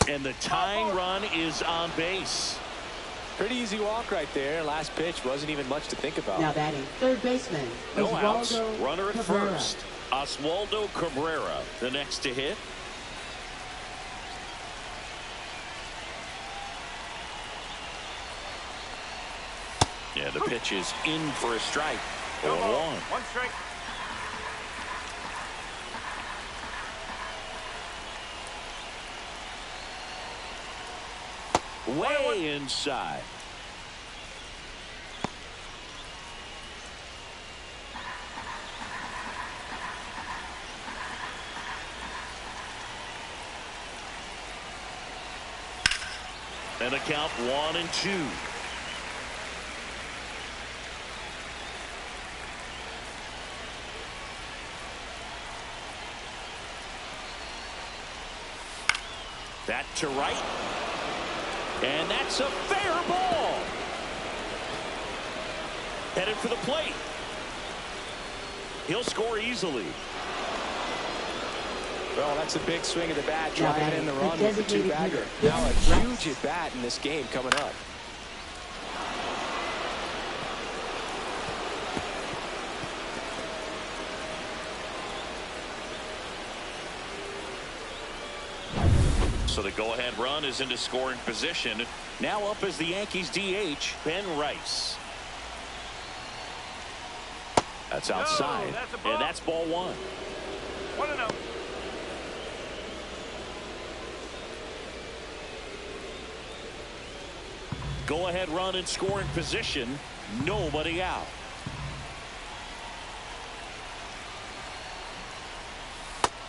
And the tying run is on base.
Pretty easy walk right there. Last pitch wasn't even much to think about.
Now batting third baseman.
No outs.
Oswaldo
Runner at
Cabrera.
first. Oswaldo Cabrera, the next to hit. Yeah, the pitch is in for a strike. 0-1.
One strike.
Way inside. And a count 1-2. That to right. And that's a fair ball. Headed for the plate. He'll score easily.
Well, that's a big swing of the bat, driving in the run with the two-bagger. Now a huge at-bat in this game coming up.
So the go-ahead run is into scoring position. Now up is the Yankees DH, Ben Rice. That's outside, and that's ball one.
1-0.
Go-ahead run in scoring position. Nobody out.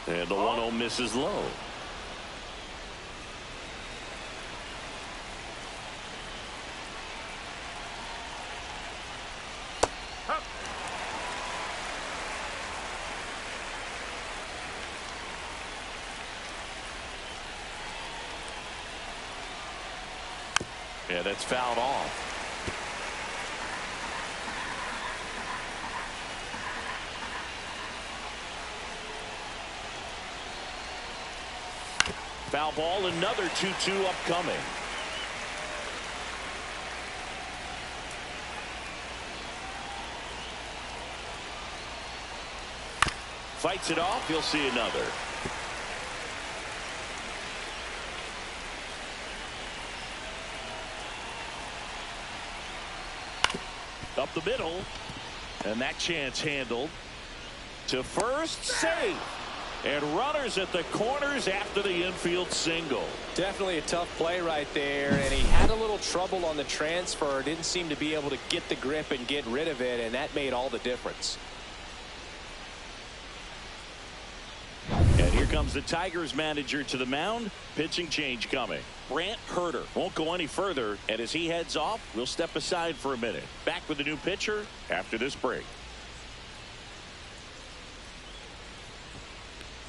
And the 1-0 misses low. Yeah, that's fouled off. Foul ball, another 2-2 upcoming. Fights it off, you'll see another. Up the middle, and that chance handled to first, safe, and runners at the corners after the infield single.
Definitely a tough play right there, and he had a little trouble on the transfer. Didn't seem to be able to get the grip and get rid of it, and that made all the difference.
And here comes the Tigers manager to the mound. Pitching change coming. Brant Herter won't go any further, and as he heads off, we'll step aside for a minute. Back with the new pitcher after this break.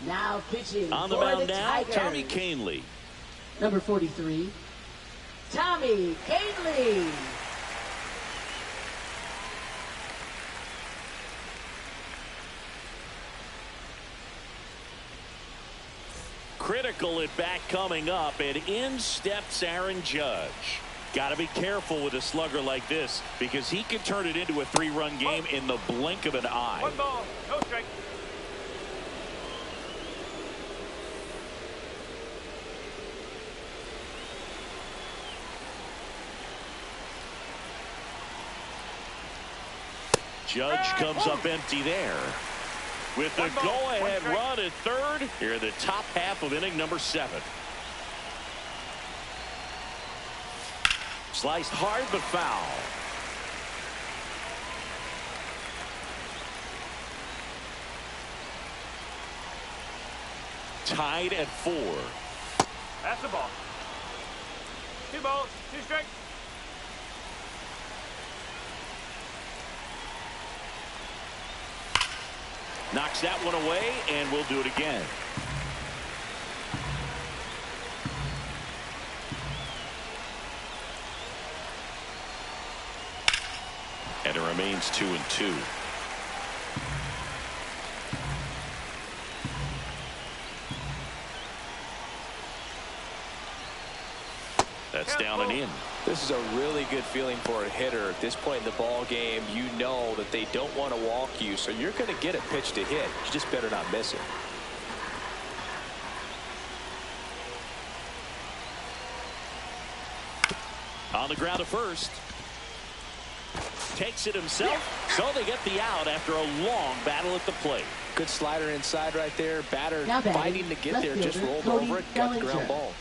Now pitching
on the
for
mound
the
now,
Tigers.
Tommy Kahnle.
Number 43, Tommy Kahnle.
Critical at bat coming up, and in steps Aaron Judge. Got to be careful with a slugger like this because he can turn it into a 3-run game in the blink of an eye.
1 ball, no strike.
Judge comes up empty there. With the go-ahead run at third, here in the top half of inning number 7. Sliced hard but foul. Tied at 4.
That's the ball. 2 balls, 2 strikes.
Knocks that one away, and we'll do it again. And it remains 2-2. That's down and in.
This is a really good feeling for a hitter at this point in the ball game. You know that they don't want to walk you, so you're going to get a pitch to hit. You just better not miss it. On the ground at first.
takes it himself, so they get the out after a long battle at the plate.
Good slider inside right there. Batter fighting to get there, just rolled over it, got the ground ball.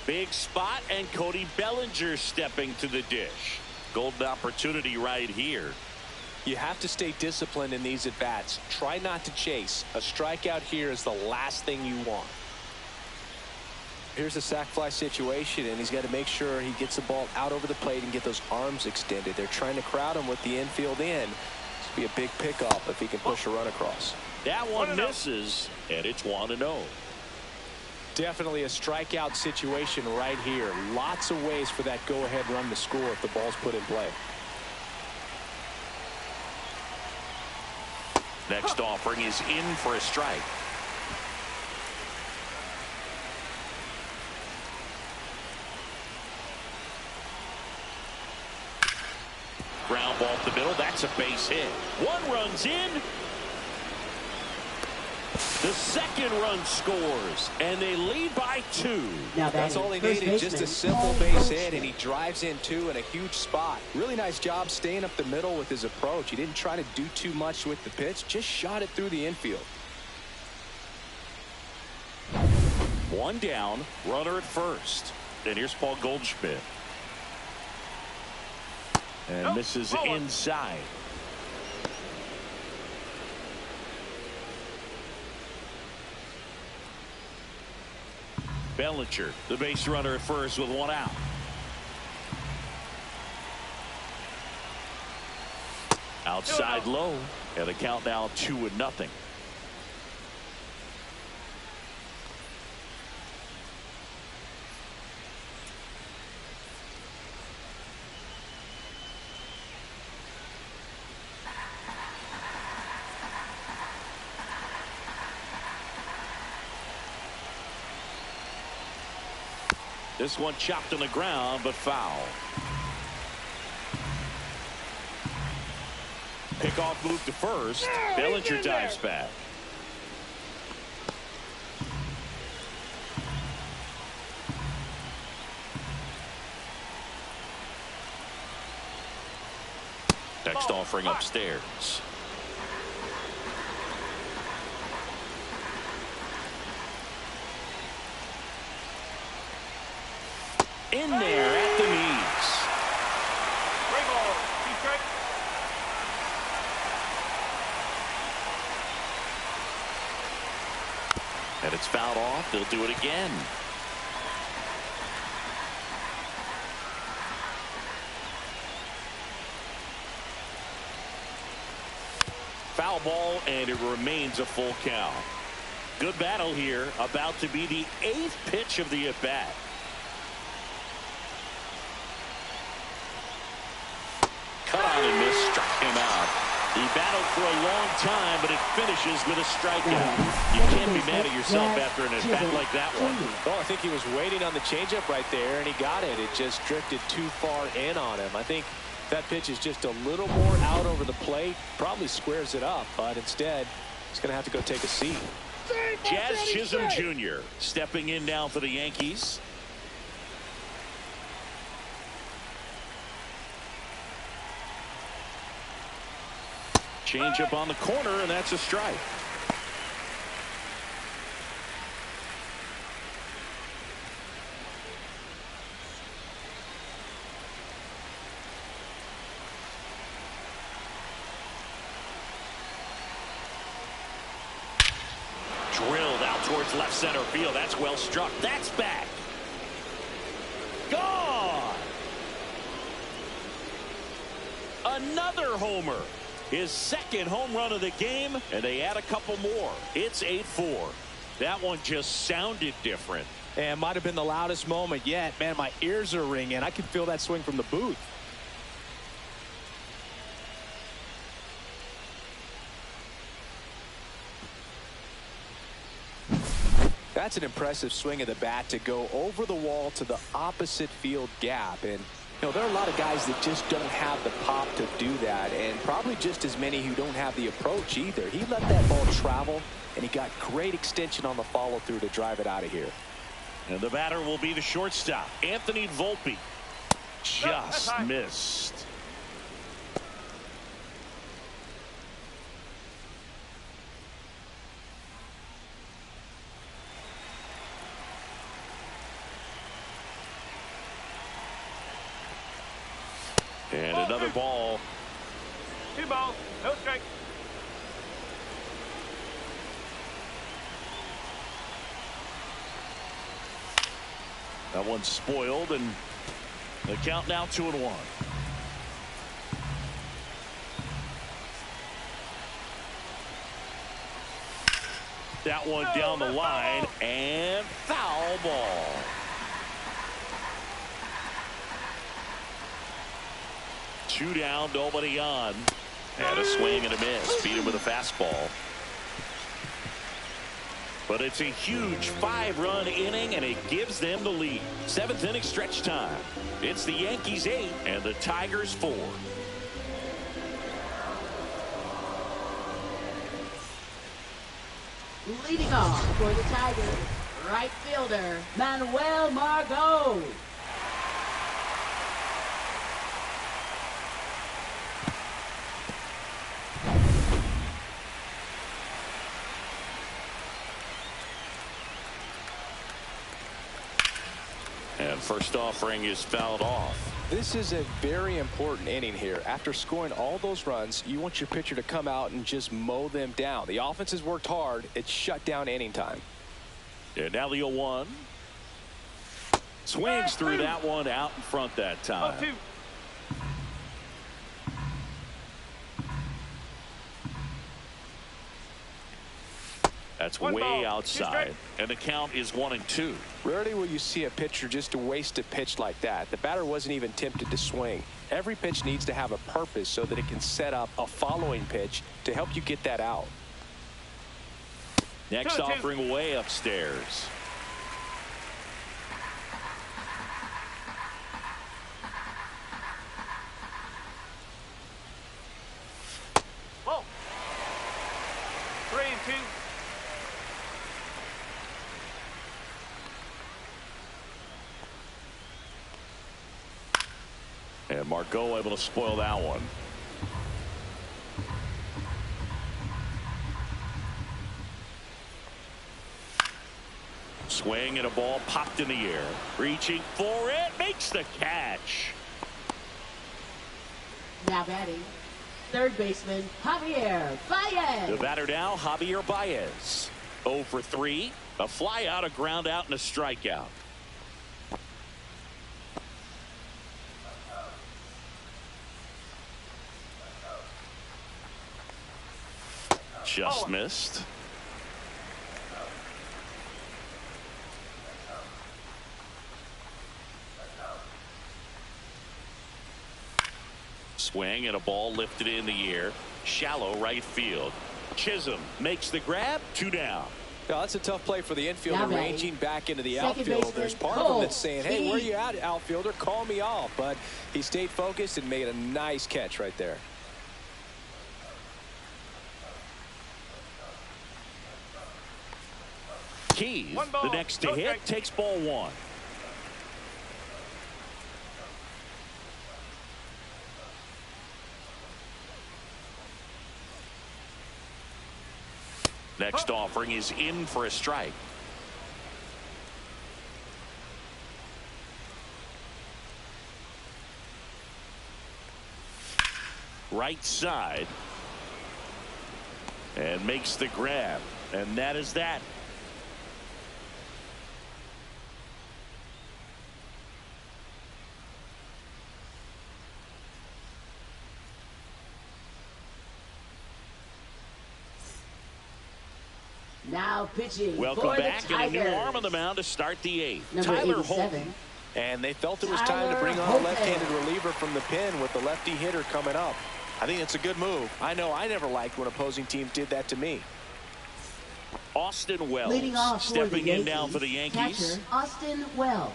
Big spot, and Cody Bellinger stepping to the dish. Golden opportunity right here.
You have to stay disciplined in these at-bats. Try not to chase. A strikeout here is the last thing you want. Here's a sac fly situation, and he's got to make sure he gets the ball out over the plate and get those arms extended. They're trying to crowd him with the infield in. This will be a big pickoff if he can push a run across.
That one misses, and it's 1-0.
Definitely a strikeout situation right here. Lots of ways for that go-ahead run to score if the ball's put in play.
Next offering is in for a strike. Ground ball up the middle. That's a base hit. One run's in. The second run scores, and they lead by 2.
Now
that's all he needed, just a simple base hit, and he drives in 2 in a huge spot. Really nice job staying up the middle with his approach. He didn't try to do too much with the pitch, just shot it through the infield.
One down, runner at first. And here's Paul Goldschmidt. And misses inside. Bellinger, the base runner at first with 1 out. Outside low, and the count now 2-0. This one chopped on the ground, but foul. Pickoff move to first. Bellinger dives back. Next offering upstairs. In there at the knees. And it's fouled off. They'll do it again. Foul ball, and it remains a full count. Good battle here. About to be the 8th pitch of the at-bat. Cut on and miss, struck him out. He battled for a long time, but it finishes with a strikeout. You can't be mad at yourself after an at-bat like that one.
Well, I think he was waiting on the changeup right there, and he got it. It just drifted too far in on him. I think that pitch is just a little more out over the plate. Probably squares it up, but instead, he's going to have to go take a seat.
Jazz Chisholm Jr. stepping in now for the Yankees. Change up on the corner, and that's a strike. Drilled out towards left center field. That's well struck. That's back. Gone. Another homer. His second home run of the game, and they add a couple more. It's 8-4. That one just sounded different.
And might have been the loudest moment yet. Man, my ears are ringing. I can feel that swing from the booth. That's an impressive swing of the bat to go over the wall to the opposite field gap. And you know, there are a lot of guys that just don't have the pop to do that, and probably just as many who don't have the approach either. He let that ball travel, and he got great extension on the follow-through to drive it out of here.
And the batter will be the shortstop, Anthony Volpe. Just missed. And another ball.
2 balls, no strike.
That one's spoiled, and the count now 2-1. That one down the line, and foul ball. Two down, nobody on. And a swing and a miss. Beat him with a fastball. But it's a huge 5-run inning, and it gives them the lead. 7th inning stretch time. It's the Yankees 8 and the Tigers 4.
Leading off for the Tigers, right fielder, Manuel Margot.
And first offering is fouled off.
This is a very important inning here. After scoring all those runs, you want your pitcher to come out and just mow them down. The offense has worked hard. It's shut down inning time.
And now the 0-1. Swings through that one out in front that time.
2.
That's
One
way
ball,
outside. And the count is 1-2.
Rarely will you see a pitcher just waste a pitch like that. The batter wasn't even tempted to swing. Every pitch needs to have a purpose so that it can set up a following pitch to help you get that out.
Next
2-2.
offering way upstairs.
Whoa. 3-2.
And Margot able to spoil that one. Swing and a ball popped in the air. Reaching for it. Makes the catch.
Now batting, third baseman, Javier Baez.
The batter now, Javier Baez. 0 for 3. A fly out, a ground out, and a strikeout. Just missed. Swing and a ball lifted in the air. Shallow right field. Chisholm makes the grab. 2 down.
Yeah, that's a tough play for the infielder,
Now batting,
ranging back into the
second
outfield.
baseman,
There's part of him that's
Cole
saying, hey, where
Steve.
you at, outfielder? Call me off. But he stayed focused and made a nice catch right there.
Keys,
One ball,
the next to
no
hit,
strike.
takes ball 1. Next offering is in for a strike. Right side. And makes the grab. And that is that.
Now pitching
Welcome
for
back,
the
and a
Tigers.
new arm on the mound to start the 8th.
Number
Tyler
87.
Holton.
And they felt it was time to bring on a
Tyler
left-handed reliever from the pen with the lefty hitter coming up. I think it's a good move. I know I never liked when opposing teams did that to me.
Austin Wells
Leading off for
stepping
the
in
Yankees,
now for the Yankees.
catcher Austin Wells.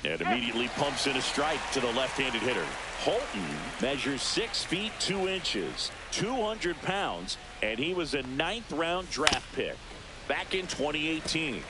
And immediately pumps in a strike to the left-handed hitter. Holton measures 6 feet 2 inches, 200 pounds, and he was a 9th-round draft pick back in 2018.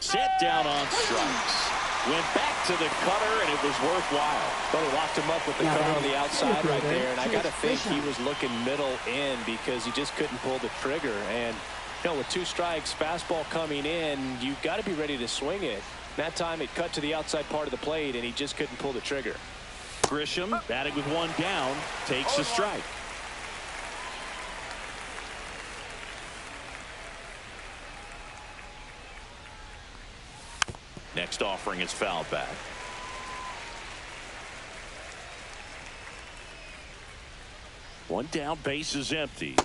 sent down on strikes. Went back to the cutter, and it was worthwhile.
Well, he locked him up with the cutter on the outside right there, and I got to think he was looking middle in because he just couldn't pull the trigger. And, you know, with 2 strikes, fastball coming in, you've got to be ready to swing it. That time it cut to the outside part of the plate, and he just couldn't pull the trigger.
Grisham, batting with 1 down, takes a strike. Next offering is fouled back. One down, base is empty.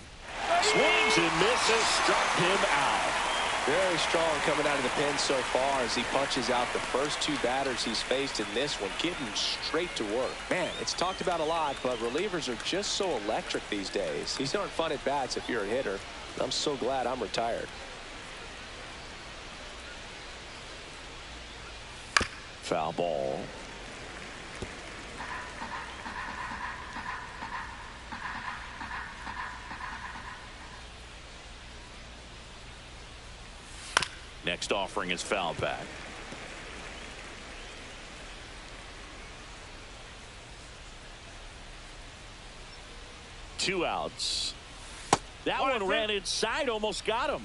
Swings and misses, struck him out.
Very strong coming out of the pen so far as he punches out the first 2 batters he's faced in this one, getting straight to work. Man, it's talked about a lot, but relievers are just so electric these days. These aren't fun at bats if you're a hitter. I'm so glad I'm retired.
Foul ball. Next offering is fouled back. Two outs. That one ran inside, almost got him.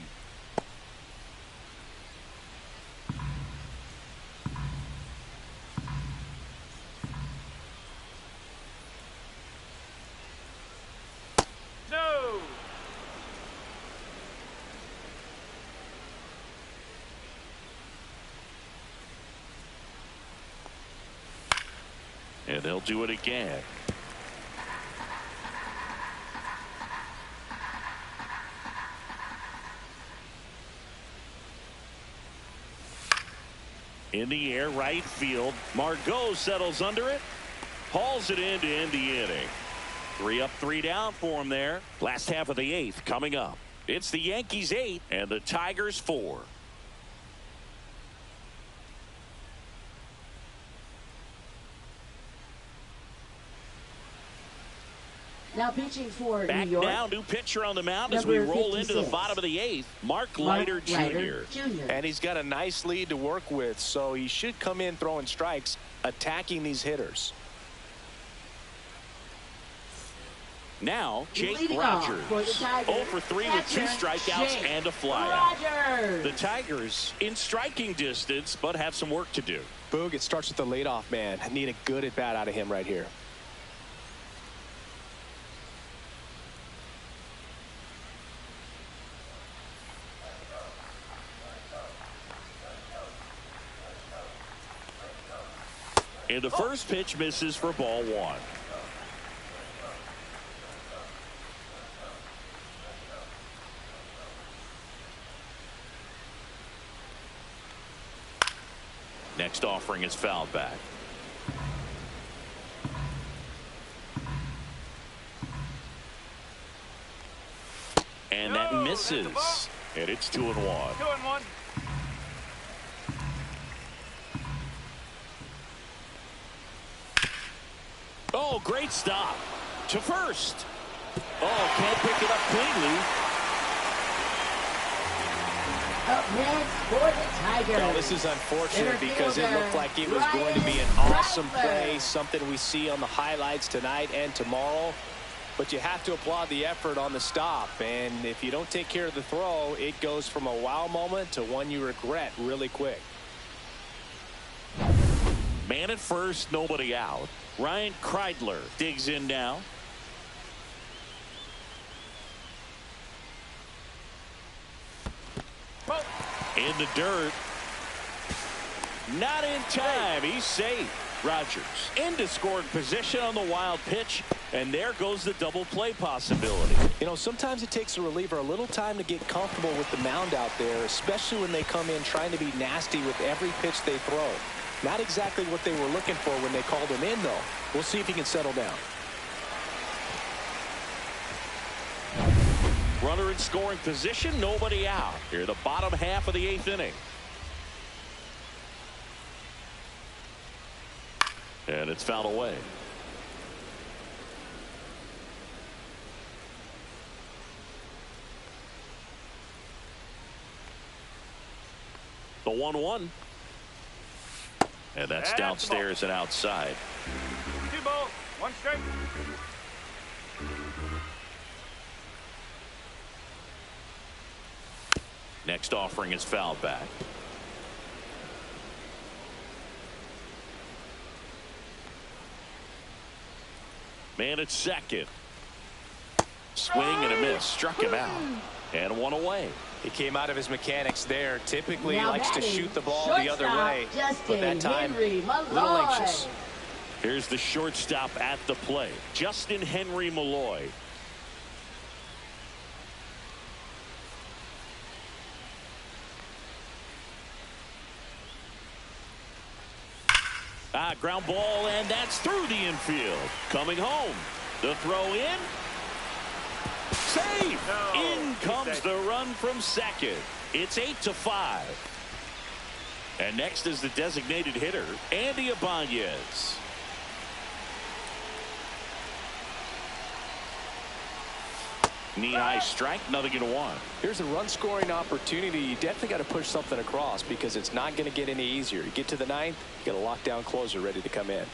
No.
And they'll do it again. In the air, right field. Margot settles under it. Hauls it in to end the inning. 3 up, 3 down for him there. Last half of the 8th coming up. It's the Yankees 8 and the Tigers 4.
Now pitching for
Back
New York.
now, new pitcher on the mound as
Number
we roll
56.
into the bottom of the 8th. Mark Leiter Jr.
And he's got a nice lead to work with, so he should come in throwing strikes, attacking these hitters.
Now, Jake
Leading
Rogers.
off for the Tigers,
0 for 3 with 2
catcher,
strikeouts
Jake
and a flyout.
Rogers.
The Tigers in striking distance, but have some work to do.
Boog, it starts with the leadoff man. I need a good at-bat out of him right here.
And the first pitch misses for ball 1. Next offering is fouled back. And that misses. And it's 2-1.
2-1.
Oh, great stop to first. Oh, can't pick it up cleanly.
Up next for the Tigers.
Well, this is unfortunate because it looked like it was going to be an awesome play, something we see on the highlights tonight and tomorrow. But you have to applaud the effort on the stop. And if you don't take care of the throw, it goes from a wow moment to one you regret really quick.
Man at first, nobody out. Ryan Kreidler digs in now. In the dirt. Not in time. He's safe. Rogers into scoring position on the wild pitch. And there goes the double play possibility.
You know, sometimes it takes a reliever a little time to get comfortable with the mound out there, especially when they come in trying to be nasty with every pitch they throw. Not exactly what they were looking for when they called him in, though. We'll see if he can settle down.
Runner in scoring position, nobody out. Here, the bottom half of the 8th inning. And it's fouled away. A 1-1. And that's downstairs and outside.
2 balls, 1 strike.
Next offering is fouled back. Man at second. Swing and a miss. Struck him out. And 1 away.
He came out of his mechanics there. Typically
now
likes to shoot the ball the other way.
Justin
But that time,
Henry
a little anxious.
Here's the shortstop at the plate. Justin Henry Malloy. Ground ball, and that's through the infield. Coming home. The throw in. Save!
No.
In comes the run from second. It's 8-5. And next is the designated hitter, Andy Ibanez. Knee-high strike, nothing in 1.
Here's a run-scoring opportunity. You definitely got to push something across because it's not going to get any easier. You get to the 9th, you got a lockdown closer ready to come in.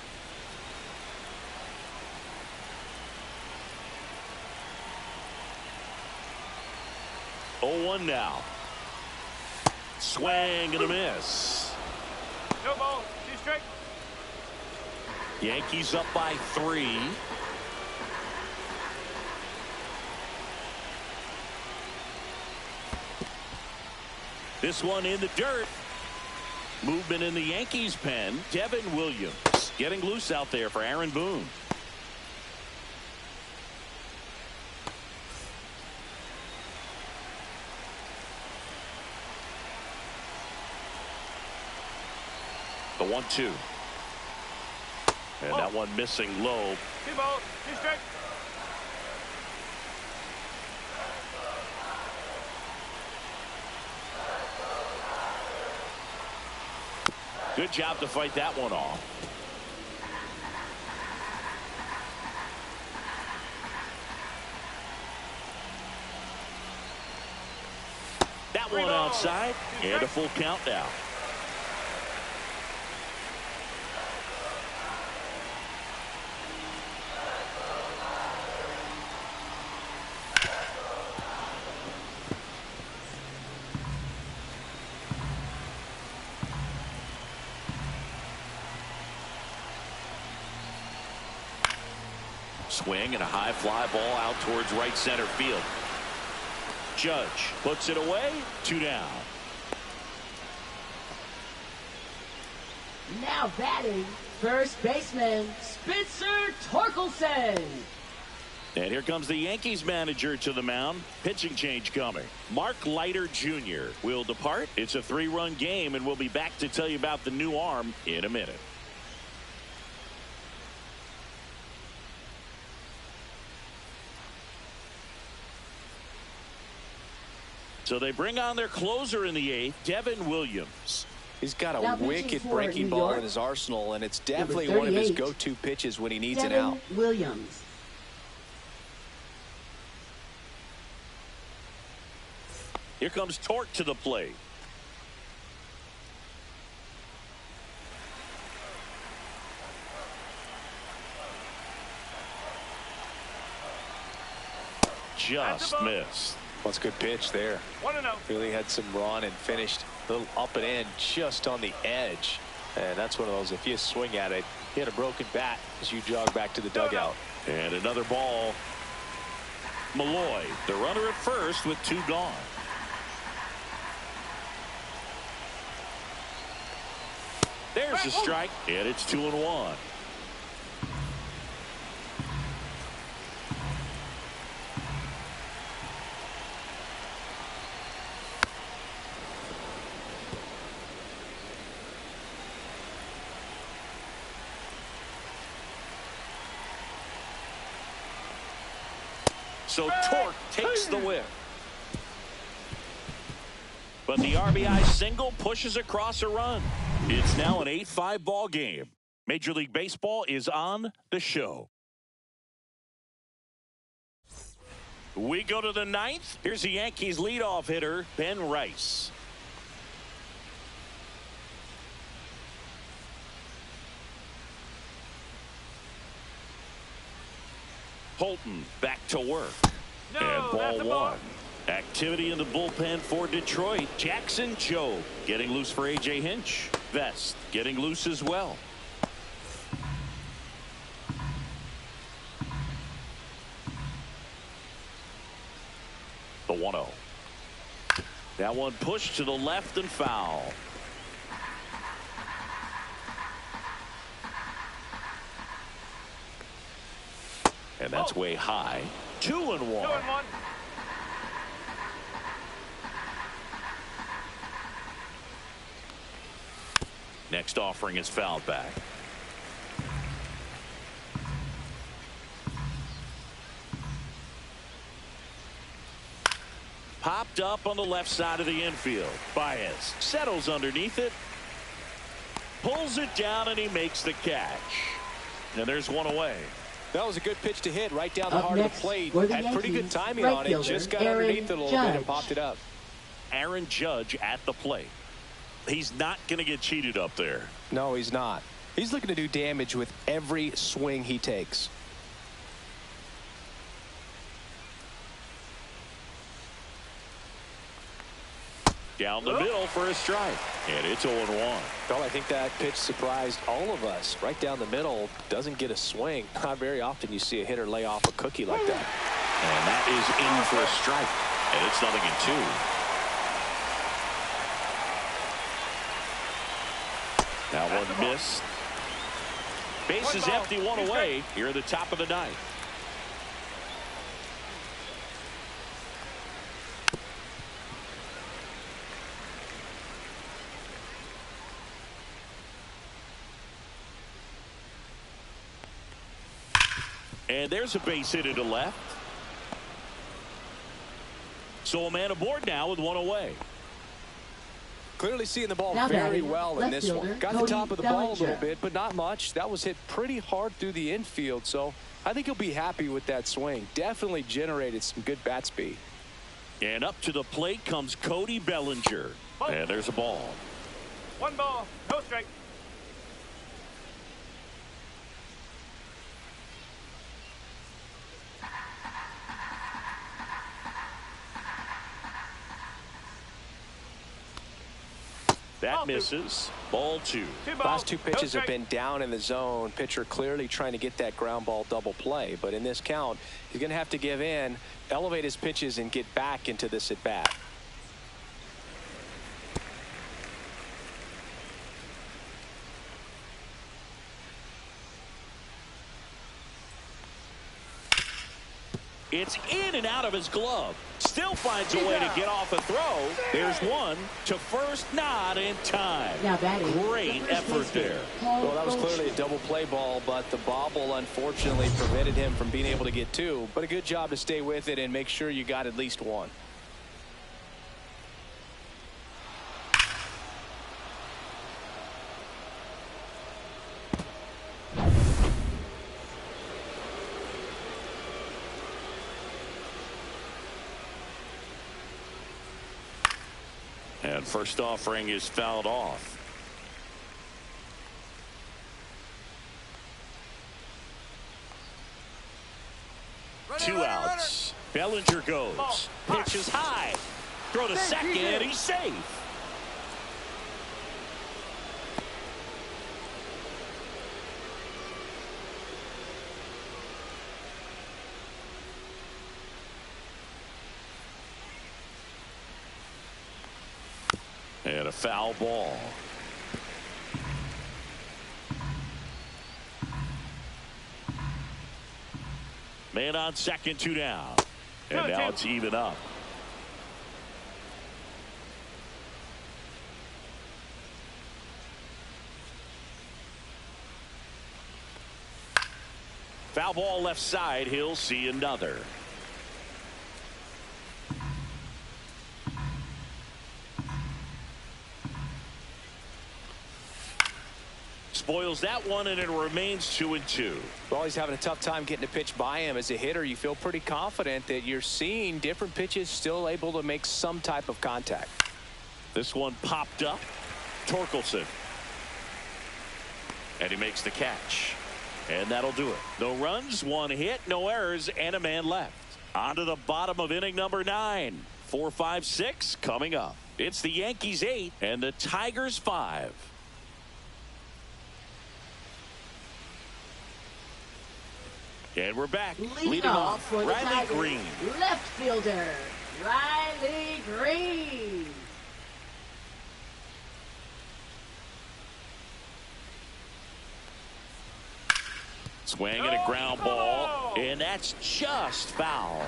Oh, 1 now. Swing and a miss.
No ball, 2 strike.
Yankees up by 3. This one in the dirt. Movement in the Yankees pen. Devin Williams getting loose out there for Aaron Boone. The 1-2. And that one missing low.
2 balls, 2 strike.
Good job to fight that one off. That one outside, and a full count now. Swing and a high fly ball out towards right center field. Judge puts it away. 2 down.
Now batting, first baseman Spencer Torkelson.
And here comes the Yankees manager to the mound. Pitching change coming. Mark Leiter Jr. will depart. It's a 3-run game, and we'll be back to tell you about the new arm in a minute. So they bring on their closer in the 8th, Devin Williams.
He's got
Now
a wicked
for
breaking
New
ball
York,
in his arsenal, and it's definitely
number
one of his
38,
go-to pitches when he needs
Devin
an out.
Williams.
Here comes Torque to the plate. Just missed.
That's a good pitch there.
1-0.
Really had some run and finished a little up and in just on the edge. And that's one of those, if you swing at it, you hit a broken bat as you jog back to the dugout.
And another ball. Malloy, the runner at first with 2 gone. There's the strike, and it's 2-1. So Torque takes the whip. But the RBI single pushes across a run. It's now an 8-5 ball game. Major League Baseball is on the show. We go to the 9th. Here's the Yankees leadoff hitter, Ben Rice. Holton back to work.
No,
And
that's
ball
a ball.
one. Activity in the bullpen for Detroit. Jackson Jobe getting loose for A.J. Hinch. Vest getting loose as well. The 1-0. That one pushed to the left and foul. And that's way high. 2-1.
2-1.
Next offering is fouled back. Popped up on the left side of the infield. Baez settles underneath it. Pulls it down and he makes the catch. And there's one away.
That was a good pitch to hit right down the
Up
heart of
next
the plate.
for the
Had pretty good
Yankees,
timing
right
on it.
fielder,
Just got
Aaron
underneath it a little bit and
Judge.
popped it up.
Aaron Judge at the plate. He's not going to get cheated up there.
No, he's not. He's looking to do damage with every swing he takes.
Down the middle for a strike. And it's 0-1.
Well, I think that pitch surprised all of us. Right down the middle, doesn't get a swing. Not very often you see a hitter lay off a cookie like that.
And that is in for a strike. And it's 0-2. That one missed. Base is empty, one away here at the top of the ninth. And there's a base hit into left. So a man aboard now with one away.
Clearly seeing the ball
Now
very
batting,
well in
left
this one.
fielder,
Got the
Cody
top of the ball a little
Bellinger.
bit, but not much. That was hit pretty hard through the infield, so I think he'll be happy with that swing. Definitely generated some good bat speed.
And up to the plate comes Cody Bellinger. And there's a ball.
1 ball, no strike.
That misses. Ball two. Last two pitches have been down in the zone. Pitcher clearly trying to get that ground ball double play. But in this count, he's going to have to give in, elevate his pitches, and get back into this at bat.
It's in and out of his glove. Still finds a way to get off a throw. There's one to first, not in time.
Now batting.
Great effort there.
Well, that was clearly a double play ball, but the bobble unfortunately prevented him from being able to get two. But a good job to stay with it and make sure you got at least one.
And first offering is fouled off. Two outs. Bellinger goes. Pitch is high. Throw to second, and he's safe. And a foul ball. Man on second, two down. And now it's even up. Foul ball left side. He'll see another. Spoils that one, and it remains 2-2.
Well, he's having a tough time getting a pitch by him. As a hitter, you feel pretty confident that you're seeing different pitches still able to make some type of contact.
This one popped up. Torkelson. And he makes the catch. And that'll do it. No runs, 1 hit, no errors, and a man left. On to the bottom of inning number 9. 4, 5, 6 coming up. It's the Yankees 8 and the Tigers 5. And we're back.
Leading off for the
Riley
Tigers,
Green.
left fielder, Riley Green.
Swing and a ground ball, and that's just foul.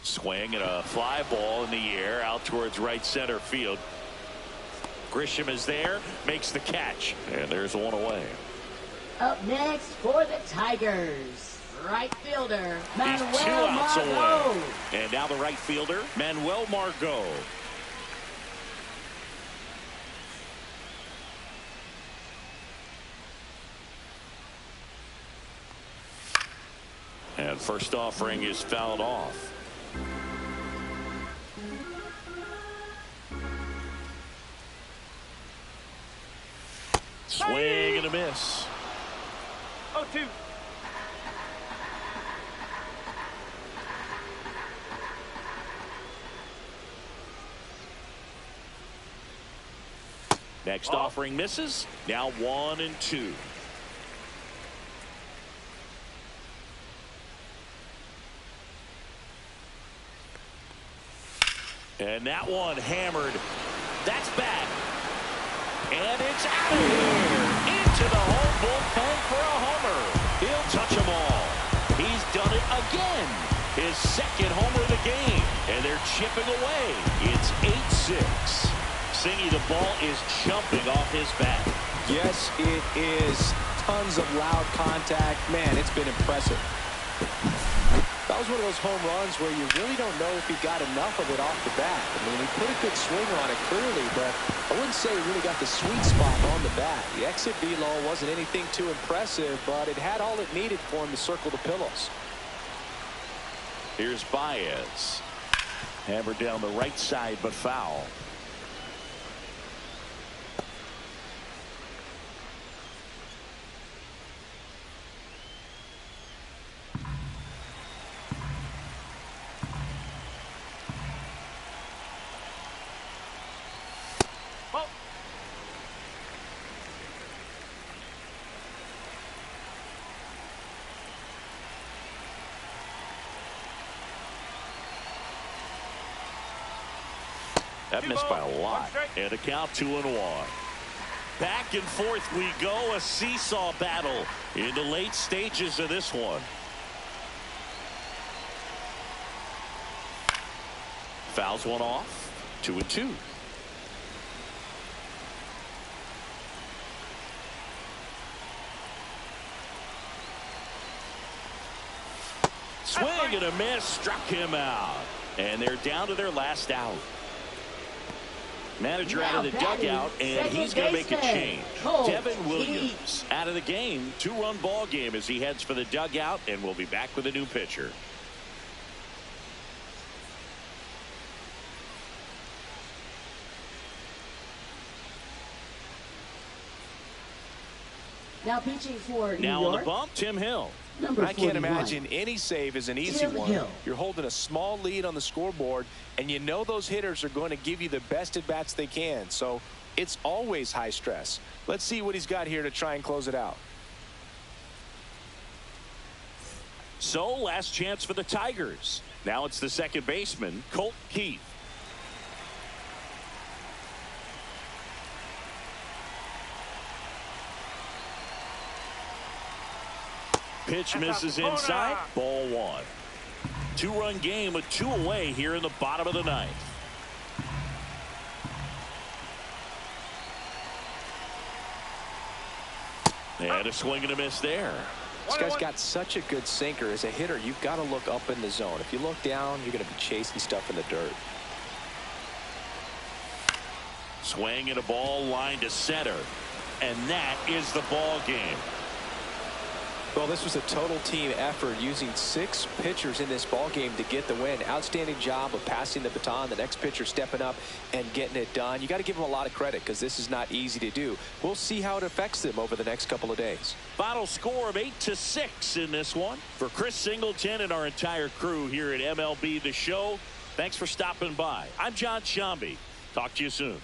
Swing and a fly ball in the air out towards right center field. Grisham is there, makes the catch, and there's one away.
Up next for the Tigers, right fielder,
He's 2
Manuel
outs
Margot.
away. And now the right fielder, Manuel Margot. And first offering is fouled off. Swing and a miss.
0-2.
Next offering misses. Now 1 and 2. And that one hammered. That's back. And it's out of here. Into the home bullpen for a homer. He'll touch them all. He's done it again. His second homer of the game. And they're chipping away. It's 8-6. Singy, the ball is jumping off his bat.
Yes, it is. Tons of loud contact. Man, it's been impressive. That was one of those home runs where you really don't know if he got enough of it off the bat. I mean, he put a good swinger on it clearly, but I wouldn't say he really got the sweet spot on the bat. The exit velo wasn't anything too impressive, but it had all it needed for him to circle the pillows.
Here's Baez. Hammered down the right side, but foul. That missed by a lot. And a count 2-1. Back and forth we go. A seesaw battle in the late stages of this one. Fouls one off. 2-2. Swing and a miss. Struck him out. And they're down to their last out. Manager out of the dugout, and he's going to make a change. Devin Williams out of the game. 2-run ball game as he heads for the dugout, and we'll be back with a new pitcher.
Now pitching for New
Now
York.
on the bump, Tim Hill.
I can't imagine any save is an easy one. You're holding a small lead on the scoreboard, and you know those hitters are going to give you the best at bats they can. So it's always high stress. Let's see what he's got here to try and close it out.
So last chance for the Tigers. Now it's the second baseman, Colt Keith. Pitch misses inside. Ball 1. 2-run game with 2 away here in the bottom of the 9th. And a swing and a miss there.
This guy's got such a good sinker. As a hitter, you've got to look up in the zone. If you look down, you're going to be chasing stuff in the dirt.
Swing and a ball line to center. And that is the ball game.
Well, this was a total team effort, using 6 pitchers in this ball game to get the win. Outstanding job of passing the baton, the next pitcher stepping up and getting it done. You got to give them a lot of credit because this is not easy to do. We'll see how it affects them over the next couple of days.
Final score of 8-6 in this one. For Chris Singleton and our entire crew here at MLB The Show, thanks for stopping by. I'm John Shambi. Talk to you soon.